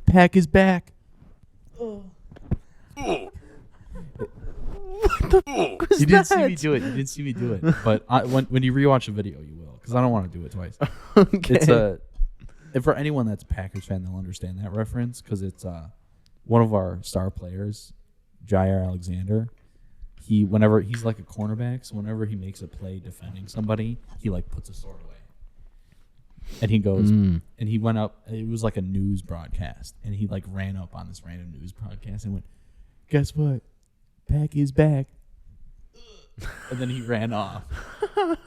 Pack is back. What the fuck was You didn't that? see me do it. You didn't see me do it. But when you rewatch the video, you will, because I don't want to do it twice. Okay. It's and for anyone that's a Packers fan, they'll understand that reference because it's one of our star players, Jair Alexander. Whenever he's like a cornerback, so whenever he makes a play defending somebody, he like puts a sword away. And he goes, and he went up. It was like a news broadcast, and he like ran up on this random news broadcast and went, "Guess what? Pack is back." And then he ran off.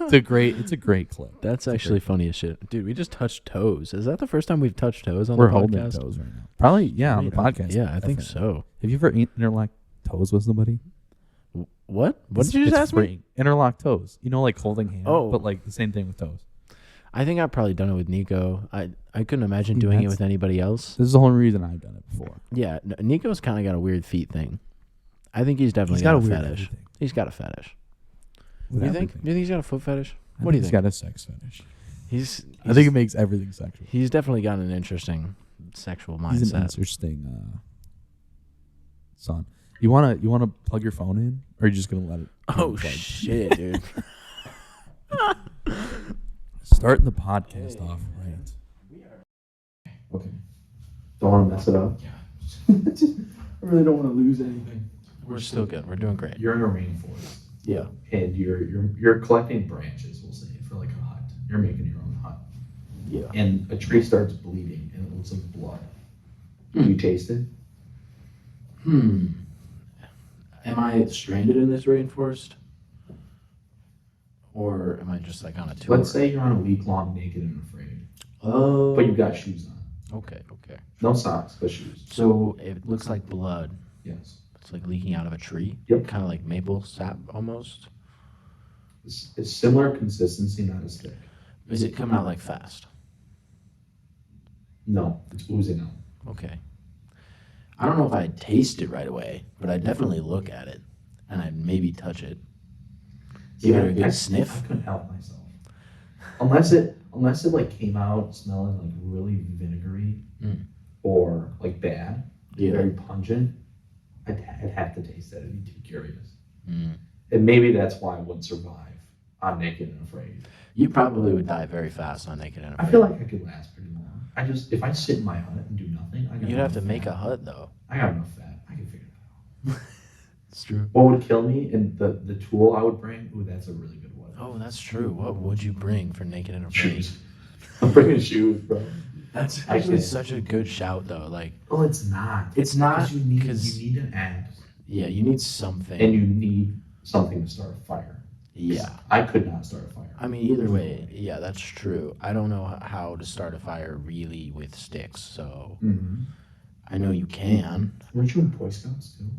It's a great clip. That's actually funny as shit. Dude, we just touched toes. Is that the first time we've touched toes on We're the podcast? holding toes right now. Probably, yeah, on the podcast. Yeah, I think definitely. so. Have you ever interlocked toes with somebody? What? What did you just ask me? Interlock toes. You know, like holding hands, but like the same thing with toes. I think I've probably done it with Nico. I couldn't imagine doing it with anybody else. This is the whole reason I've done it before. Yeah, Nico's kind of got a weird feet thing. I think he's definitely got a fetish. Everything. He's got a fetish. Do you think he's got a foot fetish? What do you think? He's got a sex fetish. I think it makes everything sexual. He's definitely got an interesting sexual mindset. He's an interesting son. You wanna plug your phone in, or are you just gonna let it? Oh shit, dude! Starting the podcast off right. Okay. Don't want to mess it up. Yeah. I really don't want to lose anything. We're still good. We're doing great. You're in a rainforest. Yeah. And you're collecting branches, we'll say, for like a hut. You're making your own hut. Yeah. And a tree starts bleeding and it looks like blood. Do you taste it? Am I stranded in this rainforest? Or am I just like on a tour? Let's say you're on a week long naked and afraid. Oh. But you've got shoes on. Okay. No socks, but shoes. So it looks like blood. Yes. It's like leaking out of a tree. Yep. Kind of like maple sap almost. It's similar consistency, not as thick. Is it coming out like fast? No, it's oozing out. Okay. I don't know if I'd taste it right away, but I'd definitely look at it and I'd maybe touch it. Give it a good sniff. I couldn't help myself. Unless it like came out smelling like really vinegary or like bad, very pungent, I'd have to taste that. I'd be too curious. And maybe that's why I wouldn't survive on Naked and Afraid. You probably would die very fast on Naked and Afraid. I feel like I could last pretty long. If I sit in my hut and do nothing, you'd have to make a hut though. I got enough fat. I can figure it out. It's true. What would kill me and the tool I would bring? Ooh, that's a really good one. Oh, that's true. What would you bring for Naked and Afraid? Shoes. I'm bringing shoes, bro. That's actually such a good shout though. Like, oh, it's not. It's not because you need an axe. Yeah, you need something. And you need something to start a fire. Yeah. I could not start a fire. I mean, either way, yeah, that's true. I don't know how to start a fire really with sticks, so I know you can. Weren't you in Boy Scouts too?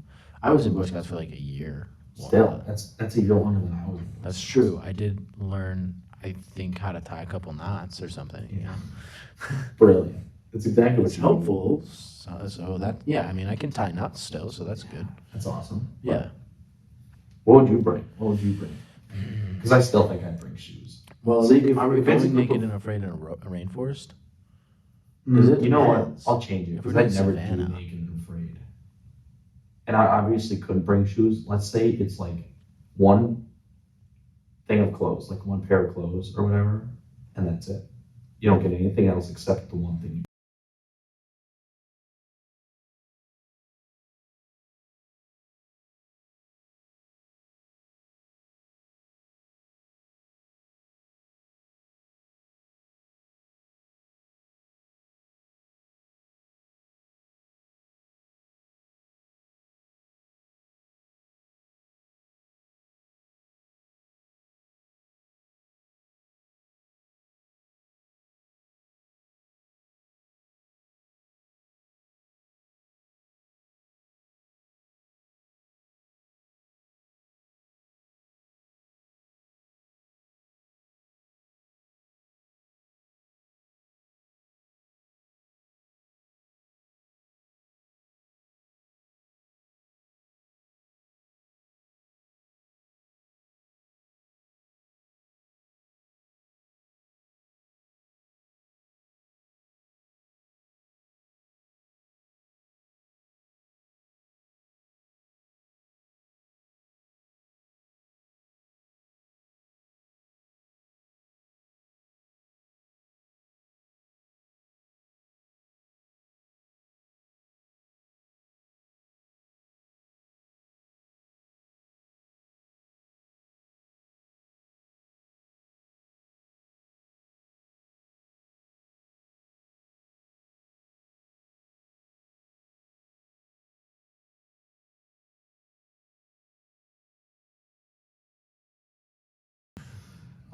I was in Boy Scouts for like a year. Still, that's a year longer than I was. That's true. I did learn, I think, how to tie a couple knots or something. Yeah. Brilliant. That's exactly what's helpful. So that, yeah, I mean, I can tie knots still, so that's good. That's awesome. Yeah. What would you bring? Because I still think I'd bring shoes. Well, so if I'm going Naked and Afraid in a rainforest, you know what? I'll change it because I'd never do Naked and Afraid. And I obviously couldn't bring shoes. Let's say it's like one thing of clothes, like one pair of clothes or whatever, and that's it. You don't get anything else except the one thing you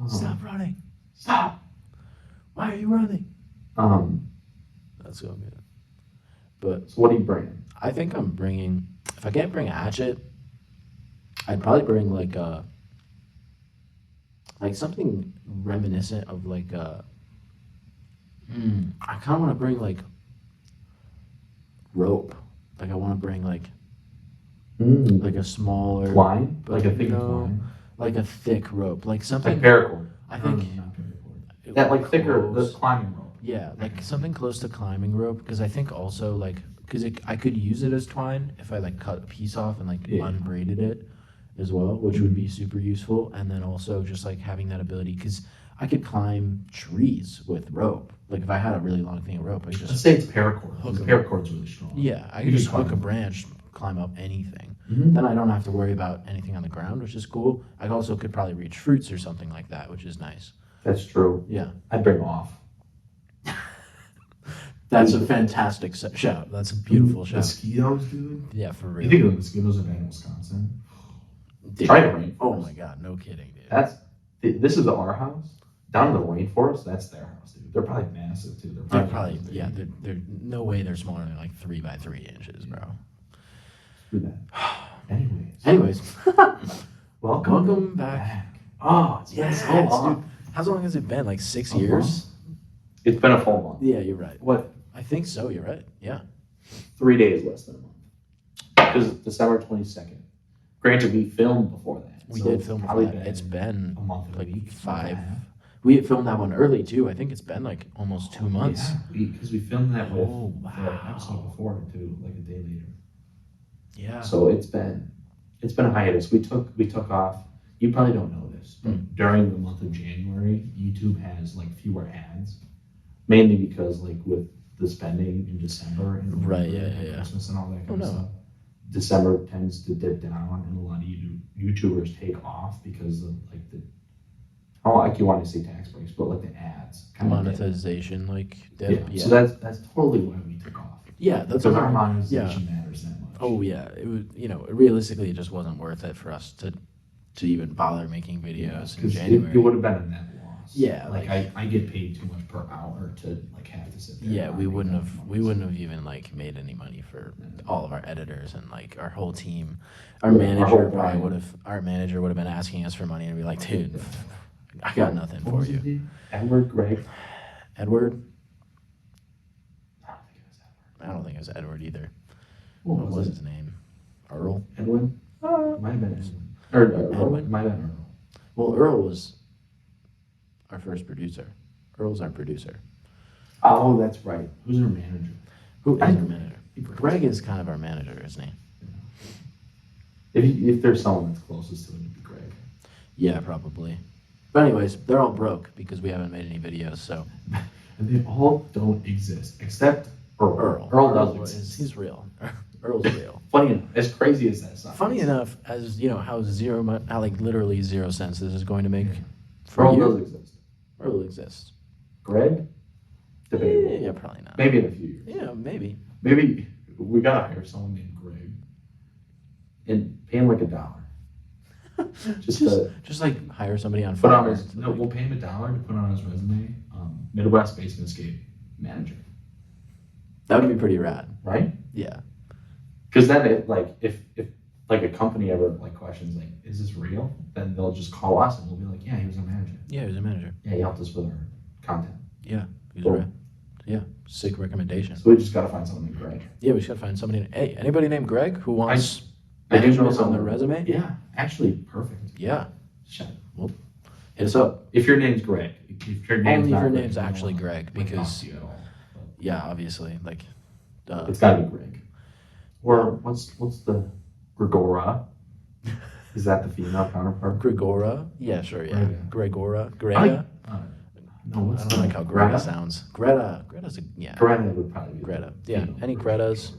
Stop running. Stop. Why are you running? Um. That's so good. But So what are you bringing? I think I'm bringing. If I can't bring a hatchet, I'd probably bring like something reminiscent of like a. I kind of want to bring like rope. Like I want to bring like a smaller Twine? but Like a thick no, twine? like a thick rope, like something. Like paracord. I think Not paracord. That like thicker, the close. climbing rope. Yeah, like something close to climbing rope, because I think also like because I could use it as twine if I like cut a piece off and like Yeah. unbraided it as well, which would be super useful. And then also just like having that ability, because I could climb trees with rope. Like if I had a really long thing of rope, I could Let's just say it's paracord. Hook The 'em. paracord's really strong. yeah, I You could just could climb hook a it. branch, climb up anything. Mhm. Then I don't have to worry about anything on the ground, which is cool. I also could probably reach fruits or something like that, which is nice. That's true. Yeah. I'd bring off. That's a fantastic shout. That's a beautiful shout. Mosquitoes, dude. Yeah, for You real. think the mosquitoes are bad in Wisconsin? Dude, Try the rainforest. oh my god, no kidding, dude. This is our house. Down in the rainforest, that's their house, dude. They're probably massive too. They're probably yeah. They're no way they're smaller than like 3 by 3 inches, bro. Screw that. Anyways, welcome back. Oh, it's been Yes, so long. dude. How long has it been? Like 6 A years? It's been a full month. Yeah, you're right. What? I think so. You're right. Yeah. 3 days less than a month. Because it's December 22nd. Granted, we filmed before that. We so did it's film probably before that. It's been a month and a like week, 5. month and a half. We had filmed that one early too. I think it's been like almost 2 months. Yeah, because we filmed that with Oh, the wow. episode before too, like a day later. Yeah. So it's been a hiatus. We took off. You probably don't know this, but during the month of January, YouTube has like fewer ads, mainly because like with the spending in December and Right, November yeah. and Christmas and all that Oh, kind of no. stuff. December tends to dip down, and a lot of YouTubers take off because of like the you want to say tax breaks, but like the ads kind of dip. Monetization, like Yeah. dip. Yeah. So that's totally why we took off. Yeah, that's Because our our monetization matters that much. Oh yeah, it was. Realistically, it just wasn't worth it for us to even bother making videos in Because January. it would have been a net loss. Yeah, like I get paid too much per hour to like have to sit there. Yeah, and we make wouldn't that have. money. We wouldn't have even like made any money for all of our editors and like our whole team. Our Yeah, our manager whole probably brand. would have. Our manager would have been asking us for money and be like, "Dude, I got nothing What for was his you." name? Edward Greg. Edward? I don't think it was Edward. I don't think it was Edward either. What What was was it? his name? Earl. Edwin? Might have been Edwin. Or Earl. Edwin? Might have been Earl. Well, Earl was our first producer. Earl's our producer. Oh, that's right. Who's our manager? Who is I- our manager? Greg is kind of our manager, isn't he? If there's someone that's closest to it, it'd be Greg. Yeah, probably. But anyways, they're all broke because we haven't made any videos. So And they all don't exist except Earl. Earl does exist. He's real. Earl's real. Funny enough, as crazy as that sounds. Funny enough, as you know, how like literally 0 cents this is going to make for Earl you. does exist. Earl exists. Greg? Debatable. Yeah, probably not. Maybe in a few years. Yeah, maybe. Maybe we gotta hire someone named Greg and pay him like $1. Just like hire somebody on Put on Fiverr. his, no, we'll pay him $1 to put on his resume. Midwest Basement Escape Manager, That would be pretty rad. right? Yeah. Because then, if like a company ever like questions like, is this real? Then they'll just call us and we'll be like, yeah, he was our manager. Yeah, he was a manager. Yeah, he helped us with our content. Yeah, he was Cool. rad. Yeah, sick recommendation. So we just gotta find someone named Greg. Yeah, we should gotta find somebody. Hey, anybody named Greg who wants I do know management on someone. their resume? Yeah, actually, perfect. Yeah. Shut Hit us up. If your name's Greg, if your name's Only if not your Greg, name's we don't actually wanna, Greg, like, because talk to you at all. yeah, obviously, like, But it's gotta be Greg. Or what's the Gregora? Is that the female counterpart? Gregora. Yeah, sure. Yeah, Grega. Gregora. Greta. No, what's I don't like how Greta? Greta sounds. Greta's a yeah. Greta would probably be. Greta. the Yeah. female Any version. Gretas?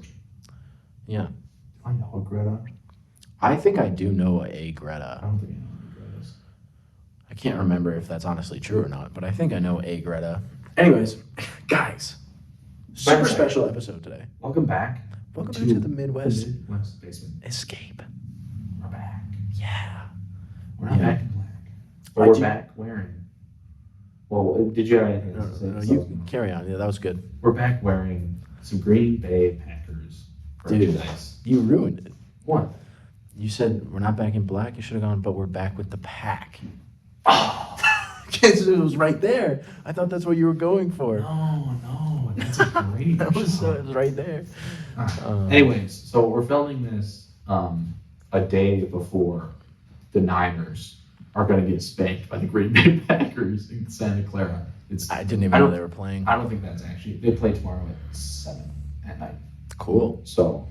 Yeah. I know a Greta. I think I do know a I Greta. don't think I know any Gretas. I can't remember if that's honestly true or not, but I think I know a Greta. Anyways, guys, super Back. special episode today. Welcome back. Welcome back to the Midwest Midwest Basement. Escape. We're back. Yeah. We're not Yeah. back in black. But we're back wearing. Well, did you have anything else to say? No, you carry on. Yeah, that was good. We're back wearing some Green Bay Packers merchandise. You ruined it. What? You said we're not back in black. You should have gone, but we're back with the pack. Oh. It was right there. I thought that's what you were going for. No, that's a great That was right there. Anyways, so we're filming this a day before the Niners are going to get spanked by the Green Bay Packers in Santa Clara. I didn't even know they were playing. I don't think that's actually. They play tomorrow at 7 at night. Cool. So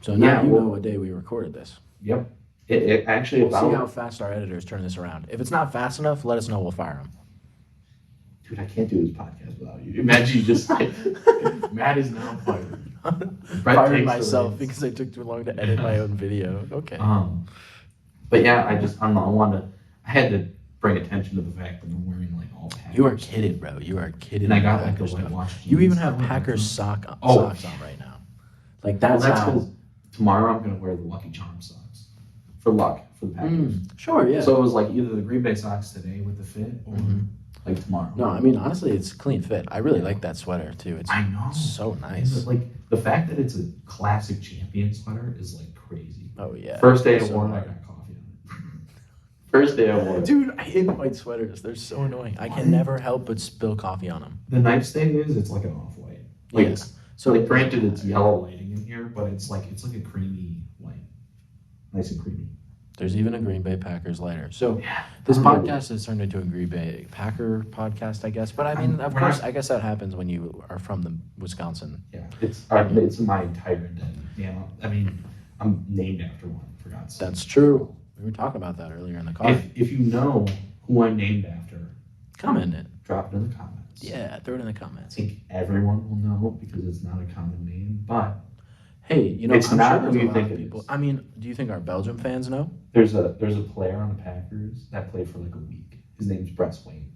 now you know what day we recorded this. Yep. It actually We'll see how fast our editors turn this around. If it's not fast enough, let us know. We'll fire them. Dude, I can't do this podcast without you. Imagine you just Matt is now fired. Fired myself because I took too long to edit my own video. Okay. But yeah, I don't know. I had to bring attention to the fact that I'm wearing like all Packers. You are kidding, bro. You are kidding. And I got like the whitewash jeans. You even have Packers socks on right now. Like that's how. Tomorrow I'm gonna wear the Lucky Charm socks for luck for the Packers. Sure, yeah. So it was like either the Green Bay socks today with the fit or like tomorrow. No, I mean honestly, it's a clean fit. I really like that sweater too. I know. So nice. Like the fact that it's a classic champion sweater is like crazy. Oh yeah. First day I wore it, I got coffee on it. First day I wore it. Dude, I hate white sweaters. They're so annoying. I can never help but spill coffee on them. The nice thing is it's like an off-white. Like so like granted it's yellow lighting in here, but it's like a creamy white. Nice and creamy. There's even a Green Bay Packers lighter. So this podcast has turned into a Green Bay Packer podcast, I guess. But I mean, of course, I guess that happens when you are from the Wisconsin. Yeah, it's my entire identity. Yeah, I mean, I'm named after one. For God's sake. That's true. We were talking about that earlier in the car. If you know who I'm named after, comment it. Drop it in the comments. Yeah, throw it in the comments. I think everyone will know because it's not a common name, but hey, you know, it's I'm not sure who there's you a lot think of it people. is. I mean, do you think our Belgium fans know? There's a player on the Packers that played for like a week. His name's Bress Wayne.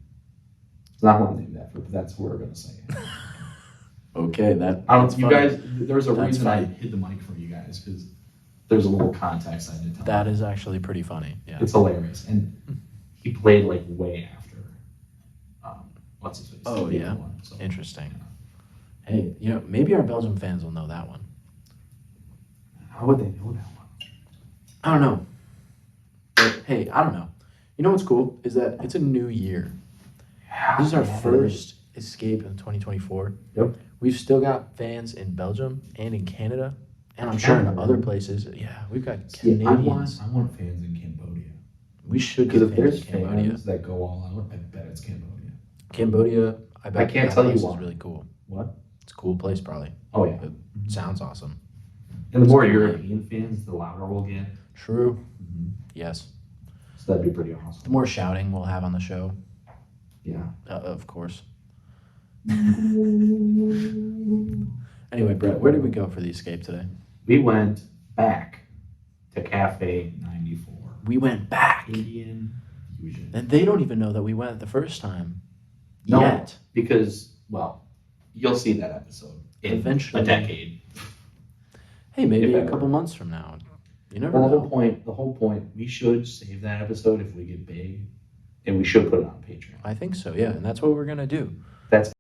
It's not who I'm named after, but that's what we're gonna say. Okay, guys. There's a reason funny. I hid the mic from you guys because there's a little context I didn't tell. That is actually pretty funny. Yeah, it's hilarious, and he played like way after. What's his face? Oh yeah, so, interesting. Yeah. Hey, you know, maybe our Belgium fans will know that one. How would they know that one? I don't know. But hey, I don't know. You know what's cool is that it's a new year. Yeah, This is our first escape in 2024. Yep. We've still got fans in Belgium and in Canada, and I'm sure in other places. Yeah, we've got Canadians. I want fans in Cambodia. We should Because get if fans there's in Cambodia. fans that go all out, I bet it's Cambodia. Cambodia, I bet I can't that tell you place why. is really cool. What? It's a cool place, probably. Oh yeah. It sounds awesome. And the more European fans, the louder we'll get. True. Yes. So that'd be pretty awesome. The more shouting we'll have on the show. Yeah. Of course. Anyway, Brett, where did we go for the escape today? We went back to Cafe 94. We went back. Indian fusion. And they don't even know that we went the first time. No, Yet. because, well, you'll see that episode in Eventually. a decade. Hey, maybe If a ever. couple months from now. You never Well, know. the whole point, we should save that episode if we get big, and we should put it on Patreon. I think so, yeah. And that's what we're going to do. That's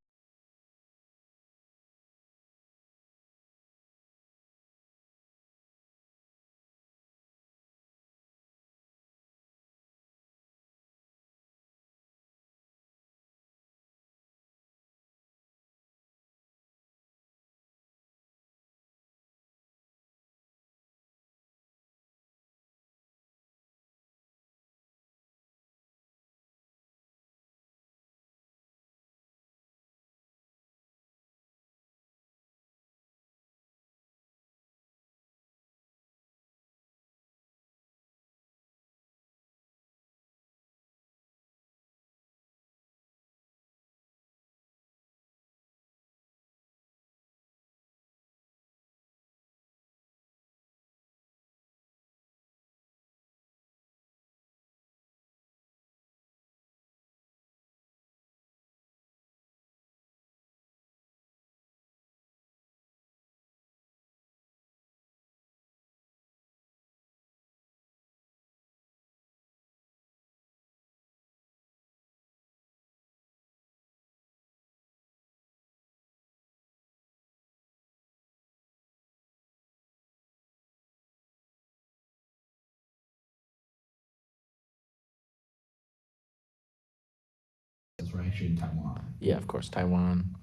actually in Taiwan. Yeah, of course, Taiwan.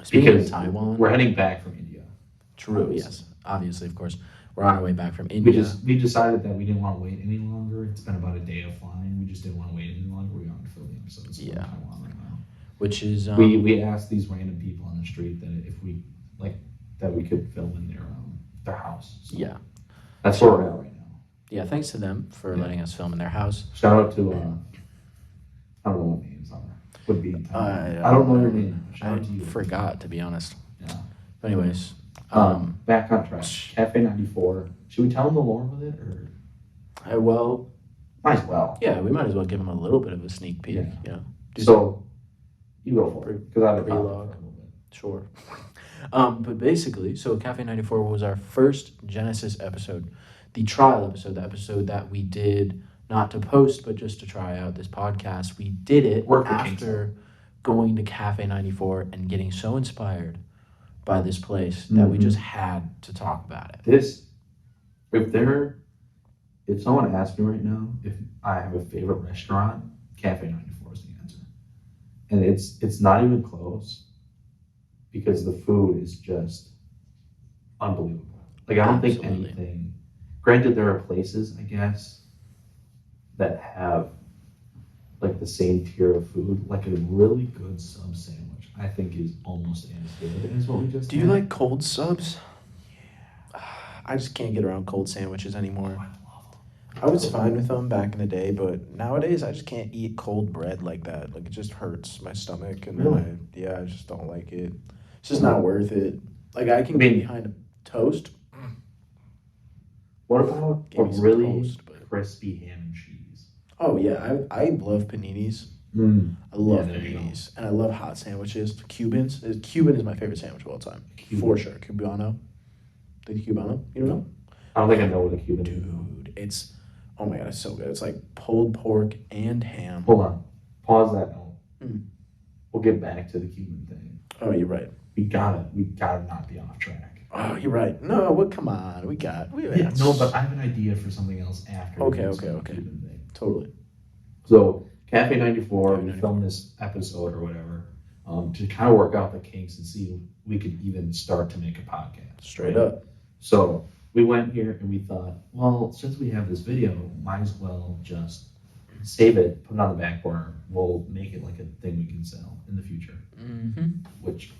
Speaking Because of Taiwan, we're heading back from India. true. Obviously. Yes, obviously, of course, we're on our way back from India. We decided that we didn't want to wait any longer. It's been about a day of flying. We just didn't want to wait any longer. We wanted to film the episodes in Taiwan right now. Which is we asked these random people on the street that if we that we could film in their house. So yeah, that's where we're at right now. Yeah, thanks to them for letting us film in their house. Shout out to I don't know what names are. Would be I don't know your name. Shout out to you. Forgot, to be honest. Yeah. But anyways, back on track. Cafe 94. Should we tell them the lore with it or? Well, might as well. Yeah, we might as well give them a little bit of a sneak peek. Yeah. You know. So you go for it because I've been Pre-log. Sure. But basically, so Cafe 94 was our first Genesis episode, the trial episode, the episode that we did not to post, but just to try out this podcast. We did it after going to Cafe 94 and getting so inspired by this place that we just had to talk about it. If someone asked me right now if I have a favorite restaurant, Cafe 94 is the answer. And it's not even close because the food is just unbelievable. Like, I don't think anything, granted there are places, I guess, that have like the same tier of food, like a really good sub sandwich, I think is almost as good as what we just Do you like cold subs? Yeah. I just can't get around cold sandwiches anymore. I was fine with them back in the day, but nowadays I just can't eat cold bread like that. Like, it just hurts my stomach, and I just don't like it. It's just not worth it. Like, I can get behind a toast. What about a really crispy ham and cheese? Oh yeah, I love paninis. I love paninis, and I love hot sandwiches. Cubans. Cuban is my favorite sandwich of all time, for sure. Cubano, the Cubano. You don't know? I don't think I know what a Cuban is. Dude, it's oh my god, it's so good. It's like pulled pork and ham. Hold on, pause that note. We'll get back to the Cuban thing. Oh, you're right. We gotta not be off track. Oh, you're right. No, well, come on. No, but I have an idea for something else after. Okay. Cuban thing. Totally. So Cafe 94, we filmed this episode or whatever to kind of work out the kinks and see if we could even start to make a podcast. Straight up. So we went here and we thought, well, since we have this video, might as well just save it, put it on the back burner. We'll make it like a thing we can sell in the future. Which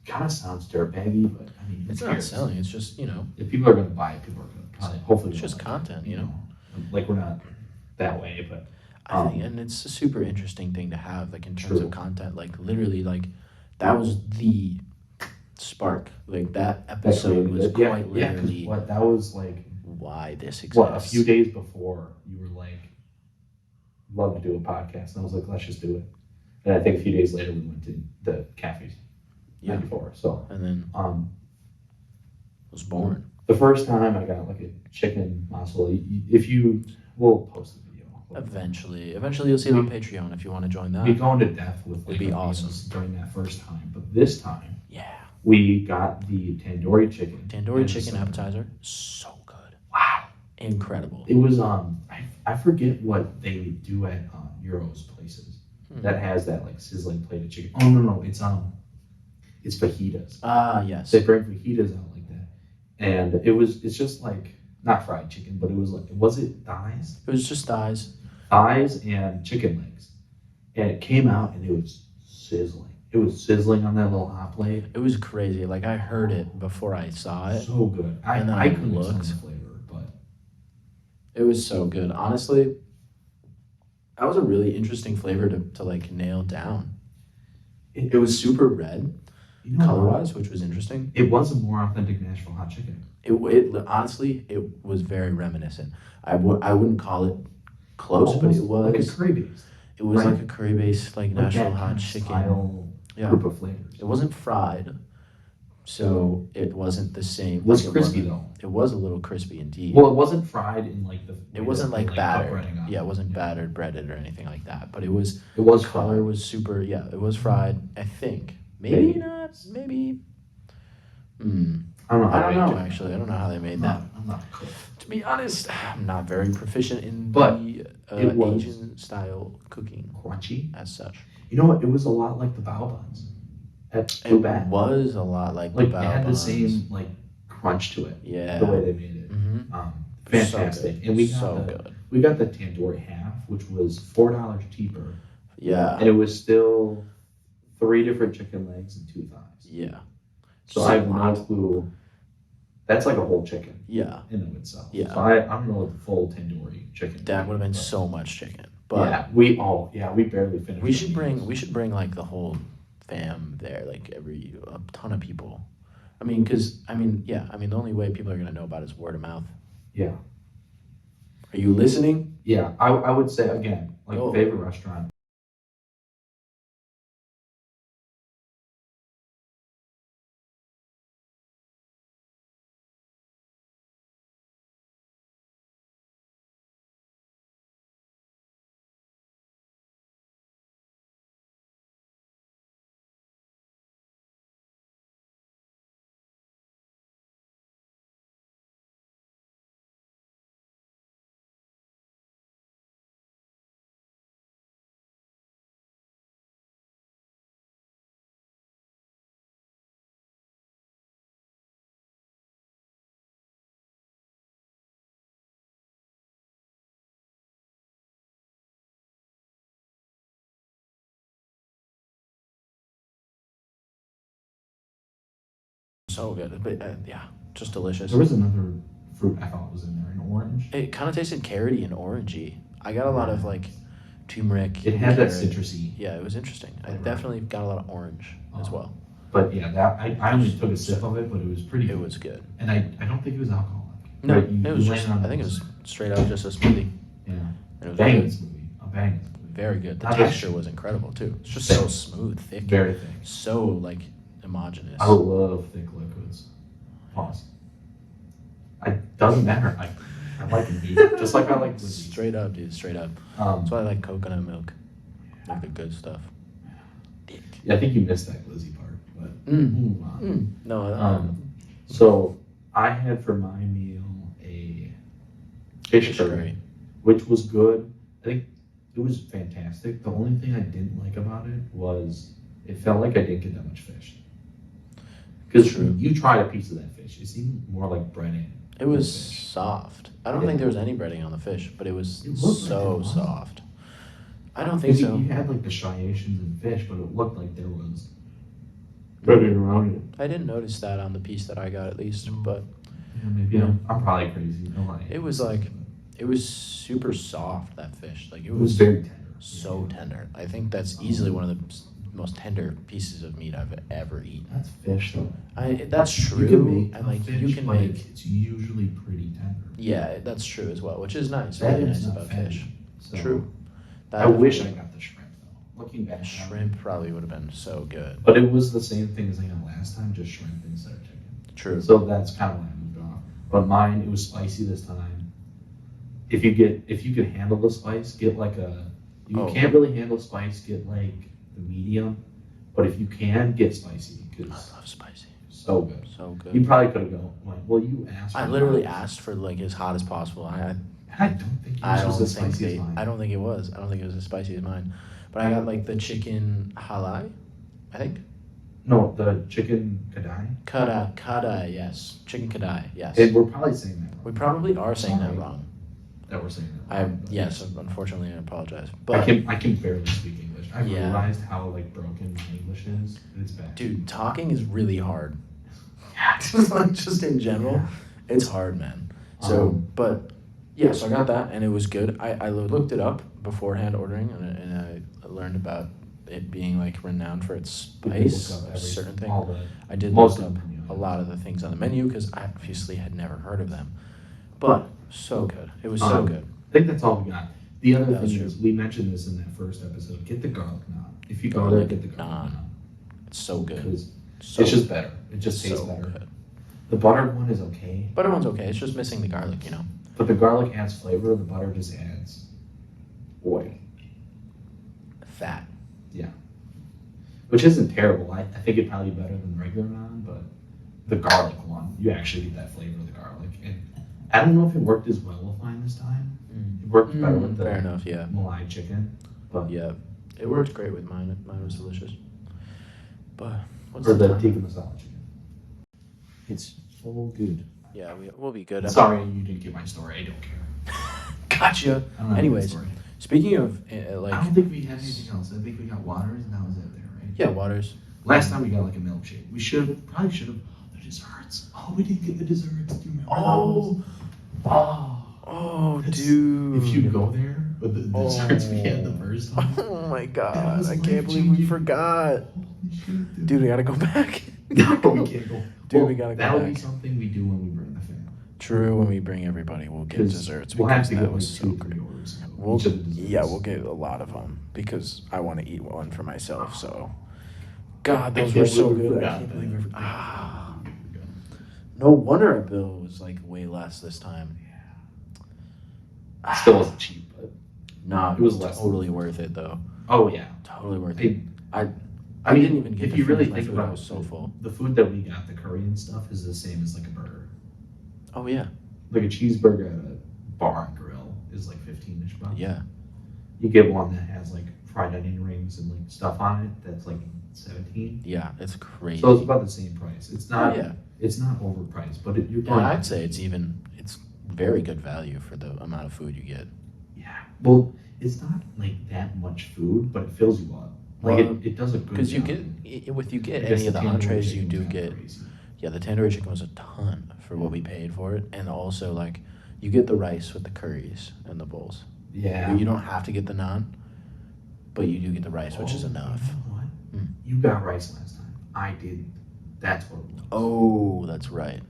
kind of sounds dirtbaggy, but I mean, it's not selling. It's just, if people are going to buy it, people are going to probably, hopefully. It's just content, Like, we're not that way, but I think, and it's a super interesting thing to have, like, in terms of content. Like, literally, like, that was the spark. Like, that episode was quite literally. That was like why this exists. A few days before you were like, love to do a podcast, and I was like, let's just do it. And I think a few days later we went to the Cafe 94. So and then was born. The first time I got like a chicken mozzarella. We'll post the video. Eventually you'll see it on Patreon if you want to join that. We go into depth with it'd be awesome during that first time, but this time, we got the tandoori chicken. Tandoori chicken appetizer, so good. Wow, incredible. It was I forget what they do at Euro's places that has that like sizzling plate of chicken. Oh no, it's fajitas. Yes. They bring fajitas out like that, and it's just like not fried chicken, but it was it thighs? It was just thighs and chicken legs, and it came out and it was sizzling. It was sizzling on that little hot plate. It was crazy. Like, I heard it before I saw it. So good. I couldn't explain the flavor, but it was so good. Honestly, that was a really interesting flavor to like nail down. It was super red, color-wise, which was interesting. It was a more authentic Nashville hot chicken. It honestly, it was very reminiscent. I wouldn't call it close, but it was like a curry based. It was like a curry based, like Nashville hot chicken. Group of flavors. It wasn't fried, so it wasn't the same. It was crispy though. It was a little crispy indeed. Well, it wasn't fried in like the. It wasn't like battered. Yeah, it wasn't battered, breaded, or anything like that. But it was. It was color was super. Yeah, it was fried. I think maybe not. Maybe. I don't know. Actually, I don't know how they made that. I'm not a cook. To be honest, I'm not very proficient in But the it was- Asian style cooking Crunchy. as such. You know what? It was a lot like the bao buns at It Cuban. was a lot like Like the it bao had the buns. same like crunch to it. Yeah. The way they made it. Mm-hmm. Fantastic. So and we so got good. the tandoori half, which was $4 cheaper. Yeah. And it was still 3 different chicken legs and 2 thighs. Yeah. So I have no clue. That's like a whole chicken. Yeah. In and of itself. Yeah. So I don't know what the full tandoori chicken. That would have been but- so much chicken. But yeah, we barely finished. we should the bring meals. like the whole fam there, like a ton of people. I mean, the only way people are gonna know about it is word of mouth. Yeah. Are you listening? Yeah, I would say again, like Go. favorite restaurant. So good, but just delicious. There was another fruit I thought was in there, an orange. It kind of tasted carroty and orangey. I got a lot of like turmeric. It had that carrot. citrusy. Yeah, it was interesting. I Right. definitely got a lot of orange as well. But yeah, that I only took a sip of it, but it was pretty. It was good. And I don't think it was alcoholic. No, Right, you it was landed just. on I think it those. was straight up just a smoothie. Yeah. And it was Banging good. smoothie. A banging smoothie. Very good. The Not texture as- was incredible too. It's just so smooth, thick, Very thick. so like homogenous. I love thick liquids. Pause. It doesn't matter. I like meat, just like I like whiskey. Straight up, dude. Straight up. That's why I like coconut milk. Like the good stuff. Yeah, I think you missed that glizzy part, but we'll move on. No. So I had for my meal a fish curry, which was good. I think it was fantastic. The only thing I didn't like about it was it felt like I didn't get that much fish. Because True. you tried a piece of that fish, it seemed more like breading. It was fish. soft. I don't Yeah. think there was any breading on the fish, but it was It looked like so there was. soft. I don't think so. You had like the striations in fish, but it looked like there was breading around it. I didn't notice that on the piece that I got at least, but Yeah, maybe I'm probably crazy. No lie. it was like it was super soft, that fish. Like It was very tender. so tender. I think that's easily one of the most tender pieces of meat I've ever eaten. That's fish though. That's You true. can make and like fish, you can like, make it's usually pretty tender. yeah, that's true as well, which is nice. That Really is nice not about fatty, fish. so- True. I wish I got the shrimp though. Looking back, Shrimp probably would have been so good. But it was the same thing as I got last time, just shrimp instead of chicken. True. So that's kind of why I moved off. But mine, it was spicy this time. If you could handle the spice, get like you Oh. can't really handle spice, get like the medium. But if you can, get spicy I because love spicy. so good. So good. You probably could have gone like, well, you asked. I for literally mine. asked for like as hot as possible. I don't think I yours don't was as think spicy as mine. I don't think it was. I don't think it was as spicy as mine. But I got like the chicken halai, I think. No, the chicken kadai. Kadai, yes. Chicken kadai, yes. And we're probably saying that wrong. We probably are saying that Sorry. wrong. That we're saying that wrong. Yes, unfortunately, I apologize. I But can barely speak English. I Yeah. realized how like broken my English is. It's bad. dude, talking is really hard. just in general, it's hard, man. So, but yeah, so I got that, and it was good. I looked it up beforehand ordering, and I learned about it being like renowned for its Did you look spice, up every- certain thing. all the- I did most look of up the menu a items. lot of the things on the menu because I obviously had never heard of them, but so good. It was so good. I think that's all we got. The other That's thing true. is, we mentioned this in that first episode. Get the garlic naan. If you go there, Garlic get the garlic naan. naan. It's so good. Because So it's just better. It just tastes so better. good. The butter one is okay, Butter one's okay. It's just missing the garlic, you know. but the garlic adds flavor. The butter just adds oil, Fat. which isn't terrible. I think it'd probably be better than the regular naan, but the garlic one, you actually get that flavor of the garlic. And I don't know if it worked as well with mine this time. It worked better with the fair enough, yeah. Malai chicken, but Yeah, it worked great with mine. Mine was delicious. But what's or the time? tikka masala chicken. It's so good. Yeah, we'll be good. Sorry, you didn't get my story. I don't care. Gotcha. I don't have Anyways, a story. speaking of I like, don't think we had anything else. I think we got waters and that was it there, right? yeah, Waters. Last time we got like a milkshake. We probably should have the desserts. Oh, we didn't get the desserts. Do you remember? Oh, That's- dude. If you go there with the desserts we had the first time. Oh my That god, was I can't believe we life-changing. forgot. Holy shit, Dude, we gotta go back. No, we can't go. Dude, we gotta go That'll back. be something we do when we bring the family. True, when we bring everybody, we'll get 'Cause desserts We'll have because to that get like was so 2-3 great. orders. of We'll, each of the desserts. yeah, we'll get a lot of them because I want to eat one for myself. So, God, those can't were so believe we good. I forgot can't that. believe we. No wonder our bill was like way less this time. Still wasn't cheap, but Nah, It was less. totally worth it though. oh yeah. Totally worth Hey, it. I I mean, didn't even get if to you really finish my think food, I about was so full. the food that we got, the curry and stuff, is the same as like a burger. Oh yeah, Like a cheeseburger at a bar and grill is like 15-ish bucks. yeah. You get one that has like fried onion rings and like stuff on it that's like 17. Yeah, it's crazy. So it's about the same price. It's not. yeah, It's not overpriced, but you're yeah. going. I'd say it's very good value for the amount of food you get. Yeah. Well, it's not like that much food, but it fills you up. Like Well, it does a good. Because you job. get if you get I guess any of the tandoori entrees, you chicken do was kinda get. crazy. Yeah, the tandoori chicken was a ton for what we paid for it, and also like you get the rice with the curries and the bowls. Yeah. You don't have to get the naan, but you do get the rice, which is Oh, enough. You know what? Hmm. You got rice last time. I didn't. That's what it was. Oh, that's right.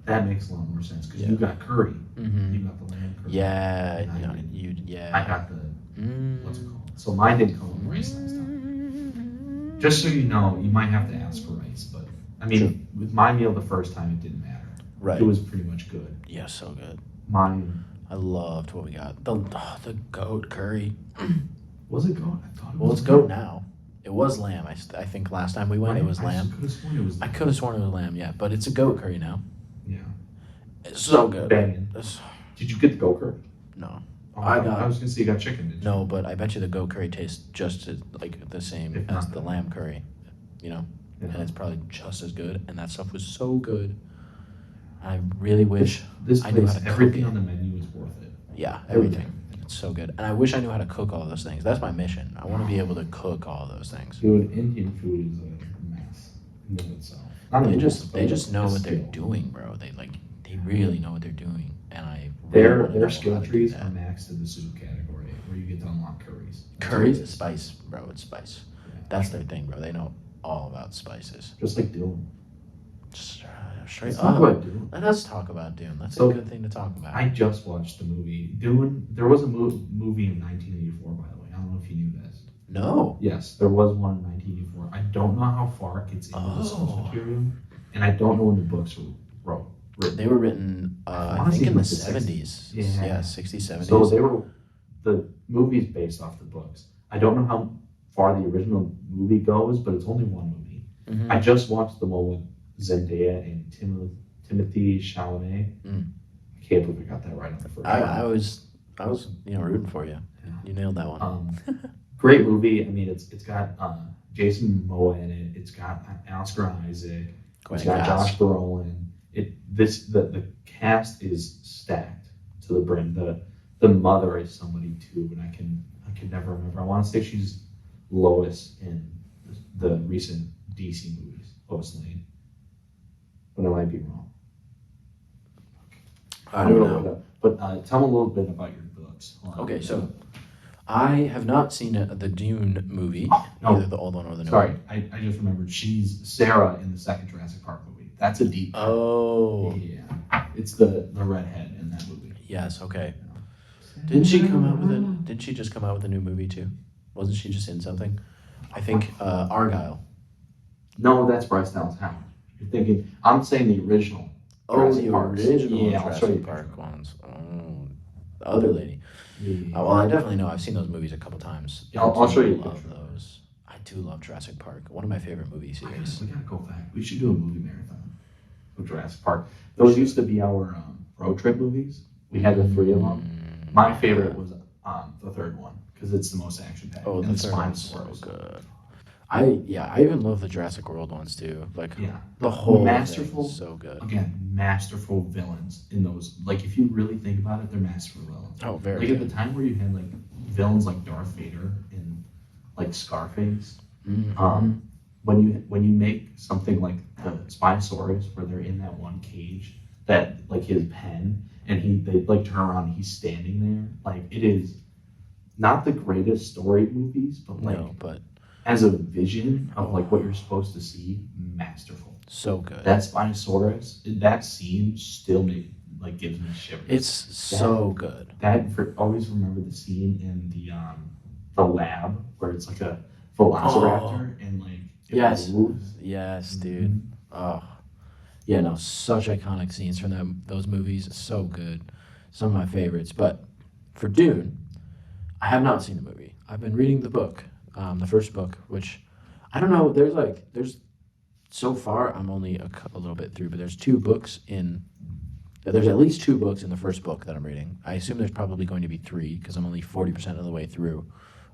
That makes a lot more sense because Yeah. you got curry. Mm-hmm. You got the lamb curry. Yeah, And I you know, didn't. you yeah. I got the Mm. what's it called? So mine didn't come with rice last time. Just so you know, you might have to ask for rice, but I mean, Sure. with my meal the first time, it didn't matter. Right. It was pretty much good. Yeah, so good. Mine I loved what we got. The goat curry. was it goat? I thought it Well, was it's goat now. It was lamb. I think last time we went, it was I lamb. could have sworn it was. I could have sworn it was lamb, yeah, but it's a goat curry now. Yeah. It's so good. Banging. It's- Did you get the goat curry? no, Oh, I got- I was gonna say you got chicken. Didn't you? no, but I bet you the goat curry tastes just as, like the same If as not the better. lamb curry, you know, Yeah. and it's probably just as good. And that stuff was so good. I really wish, This I knew place, how to cook everything it. on the menu is worth it. yeah, everything. It's so good, and I wish I knew how to cook all those things. That's my mission. I want to be able to cook all those things. Dude, Indian food is a mess in and of itself. Not They a just mess, they but just know a what they're skill. doing, bro. They really know what they're doing, and I really wanna know Their how skill to do trees that. are maxed in the soup category, where you get to unlock curries. That's Curries, what it is. spice, bro. It's spice. Yeah. That's their thing, bro. They know all about spices. Just like Dune. Just straight Let's talk up. about Dune. Let us talk about Dune. That's So, a good thing to talk about. I just watched the movie. Dune. There was a movie in 1984, by the way. I don't know if you knew this. no. Yes, there was one in 1984. I don't know how far it gets into the source Oh. material, and I don't know when the books were written. They were written, I I wanna think say in the like the 70s. 60s. Yeah. 60s, 70s. So the movie's based off the books. I don't know how far the original movie goes, but it's only one movie. Mhm. I just watched the one with Zendaya and Timothy Chalamet. Mm. I can't believe I got that right on the first I one. was rooting for you. Yeah. You nailed that one. Great movie. I mean, it's got Jason Momoa in it. It's got Oscar Isaac. It's got Josh Brolin. The cast is stacked to the brim. The mother is somebody too, and I can never remember. I want to say she's Lois in the recent DC movies, Lois Lane, but I might be wrong. I don't I'm gonna know. look it up. But tell me a little bit about your books. Hold on. Okay, so I have not seen the Dune movie, Oh, no. either the old one or the new Sorry, one. I just remembered. She's Sarah in the second Jurassic Park movie. That's a deep. Oh, Yeah, it's the redhead in that movie. yes, okay. Didn't she come out with it? Didn't she just come out with a new movie too? Wasn't she just in something? I think Argyle. No, that's Bryce Dallas Howard. You're thinking. I'm saying the original. Oh, Jurassic the Parks. original Yeah, I'll show you Jurassic a Park picture. ones. Oh, the other lady. Yeah. Well, I definitely know. I've seen those movies a couple times. Yeah, I'll show you a I love picture. those. I do love Jurassic Park. One of my favorite movie series. We gotta go back. We should do a movie marathon of Jurassic Park. Those used to be our road trip movies. We had the three of them. My favorite was the third one because it's the most action packed. Oh, and the third one's so Spinosaurus. good. I even love the Jurassic World ones too. Like Yeah, the whole masterful. thing is so good. Again, masterful villains in those. Like if you really think about it, they're masterful villains. Oh, very Like good. at the time where you had like villains like Darth Vader and like Scarface. Mhm. When you make something like the Spinosaurus, where they're in that one cage, that like his pen, and they like turn around, and he's standing there. Like it is not the greatest story movies, but like No, but as a vision of like what you're supposed to see, masterful. so good. That Spinosaurus, that scene still gives me shivers. It's so good. Always remember the scene in the lab where it's like a velociraptor and like it Yes. moves. Yes, dude. Oh, yeah, no, such iconic scenes from those movies. So good. Some of my favorites. But for Dune, I have not seen the movie. I've been reading the book, the first book, which I don't know. There's so far I'm only a little bit through, but there's at least two books in the first book that I'm reading. I assume there's probably going to be three because I'm only 40% of the way through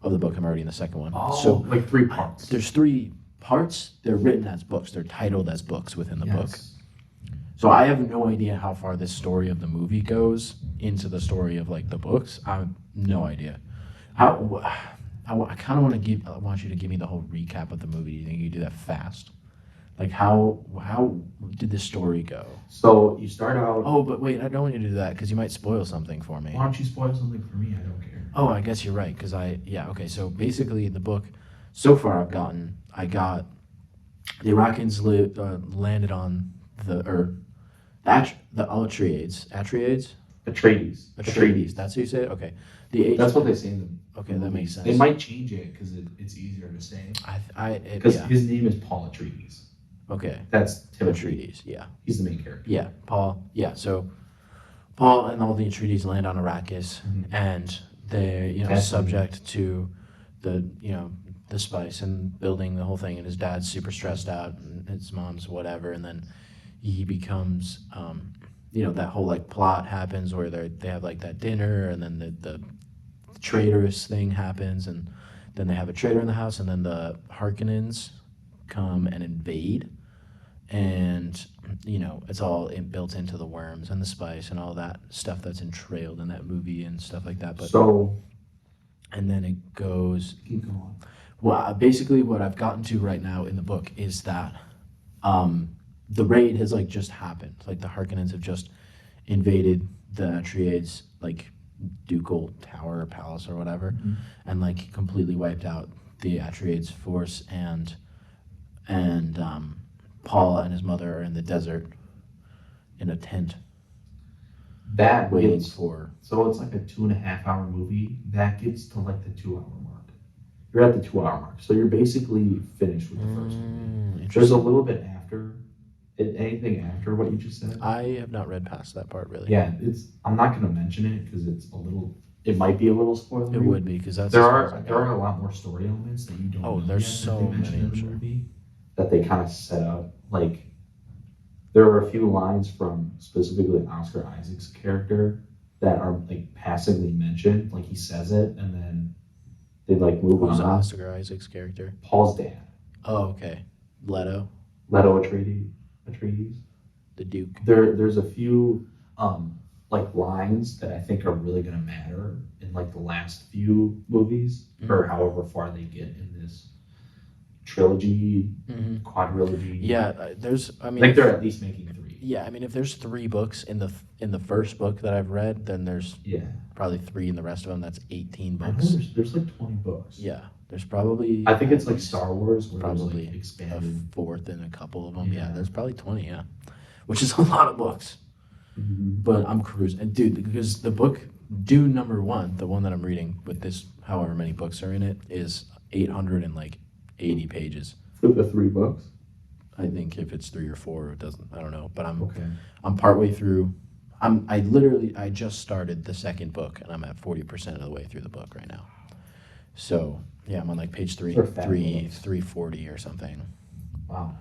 of the book. I'm already in the second one. Oh, So like 3 parts. there's 3 parts. They're written as books. They're titled as books within the book. Yes. So I have no idea how far this story of the movie goes into the story of like the books. I have no idea. I kind of want you to give me the whole recap of the movie. Do you think you can do that fast? Like how did the story go? So you start out. Oh, but wait, I don't want you to do that because you might spoil something for me. Why don't you spoil something for me? I don't care. Oh, I guess you're right because okay. So basically, the book so far I got the Iraqis landed on the Atreides. Atreides. That's who you say it? Okay. That's what they say in the. Okay, that makes sense. They might change it because it's easier to say. Because yeah. his name is Paul Atreides. Okay. That's Tim Atreides. Yeah. He's the main character. Yeah. Paul. Yeah. So Paul and all the Atreides land on Arrakis, and they're subject to the the spice and building the whole thing. And his dad's super stressed out, and his mom's whatever, and then he becomes that whole like plot happens where they have like that dinner, and then the traitorous thing happens, and then they have a traitor in the house, and then the Harkonnens come and invade, and it's all built into the worms and the spice and all that stuff that's entrailed in that movie and stuff like that. But and then it goes. Keep going. Well, basically, what I've gotten to right now in the book is that the raid has like just happened. Like the Harkonnens have just invaded the Atreides like ducal tower or palace or whatever, and like completely wiped out the Atreides force, and Paul and his mother are in the desert in a tent That waiting gets for. so it's like a 2.5 hour movie. That gets to like the 2 hour mark. You're at the 2 hour mark, so you're basically finished with the first movie. There's a little bit after. Anything after what you just said? I have not read past that part really. Yeah, I'm not going to mention it because it might be a little spoilery. It would be because that's There are a lot more story elements that you don't. Oh, know there's yet so that they mention many, in I'm the sure. movie that they kind of set up. Like there are a few lines from specifically Oscar Isaac's character that are like passively mentioned. Like he says it and then they like move Who's on. Oscar Isaac's character? Paul's dad. Oh, okay. Leto, Atreides. the Duke. There's a few like lines that I think are really gonna matter in like the last few movies or however far they get in this trilogy, quadrilogy. Yeah, I mean, Like they're at least making 3. Yeah, I mean, if there's 3 books in the first book that I've read, then there's probably 3 in the rest of them. That's 18 I know books. there's like 20 books. Yeah, there's probably. I think it's at like least Star Wars where probably it's like a expanded. 4th in a couple of them. Yeah, Yeah. there's probably 20. Yeah, which is a lot of books. But I'm cruising, and dude, because the book Dune #1, the one that I'm reading with this, however many books are in it, is 880 pages. For the 3 books. I think if it's 3 or 4, it doesn't. I don't know, but Okay. I'm partway through. I just started the second book, and I'm at 40% of the way through the book right now. So yeah, I'm on like page 340 or something. Wow.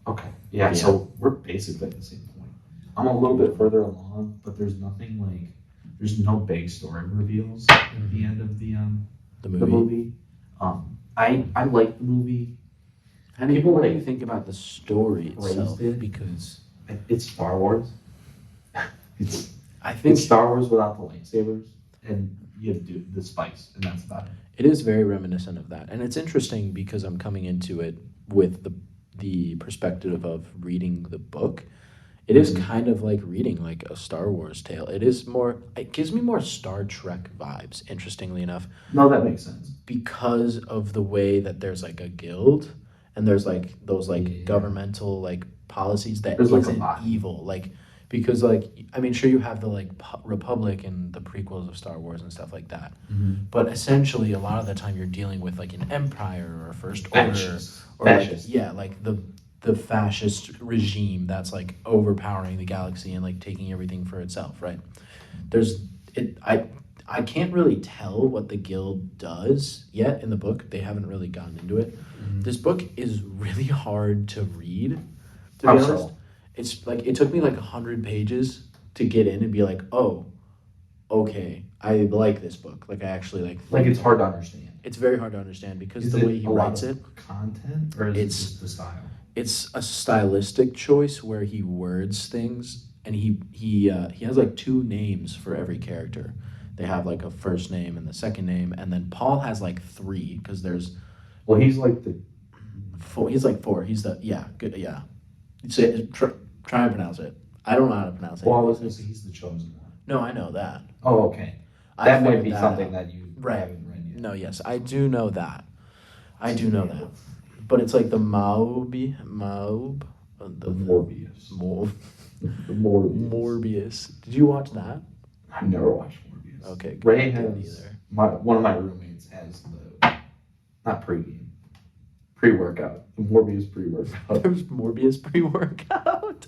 Okay. Yeah. So we're basically at the same point. I'm a little bit further along, but there's nothing like there's no big story reveals at the end of the movie. I like the movie. How do you, People what do like you think about the story itself? praised it. Because It's Star Wars. It's I think it's Star Wars without the lightsabers, and you do the spice, and that's about it. it is very reminiscent of that, and it's interesting because I'm coming into it with the perspective of reading the book. It is Mhm. kind of like reading like a Star Wars tale. It is more. It gives me more Star Trek vibes. Interestingly enough, No, that makes sense. because of the way that there's like a guild and there's like those like Yeah. governmental like policies that There's, like, a isn't lot. evil. Like because like I mean, sure you have the like Republic and the prequels of Star Wars and stuff like that. But essentially, a lot of the time you're dealing with like an empire or a first order, Fascist. or like, Fascist. yeah, like the fascist regime that's like overpowering the galaxy and like taking everything for itself, right? There's it. I can't really tell what the guild does yet in the book. They haven't really gotten into it. This book is really hard to read. To be How honest, so? it's like it took me like 100 pages to get in and be like, oh, okay, I like this book. Like I actually Like it's hard to understand. It's very hard to understand because Is the it way he a lot writes of it, content, or is It's- it just the style? it's a stylistic choice where he words things and he has like two names for every character. They have like a first name and the second name, and then Paul has like three because there's Well, he's like the four. He's like four. He's the good Say try and pronounce it. I don't know how to pronounce it. Well, I was gonna say he's the chosen one. No, I know that. Oh, okay. I That might figured be that something out. that you Right. haven't read yet. No, yes, I do know that. I do know that. But it's like the Maub, The Morbius. The Morbius. Morbius. Did you watch that? I've never watched Morbius. Okay, good. Ray I didn't has either. one of my roommates has the not pregame, pre-workout. The Morbius pre-workout. There's Morbius pre-workout.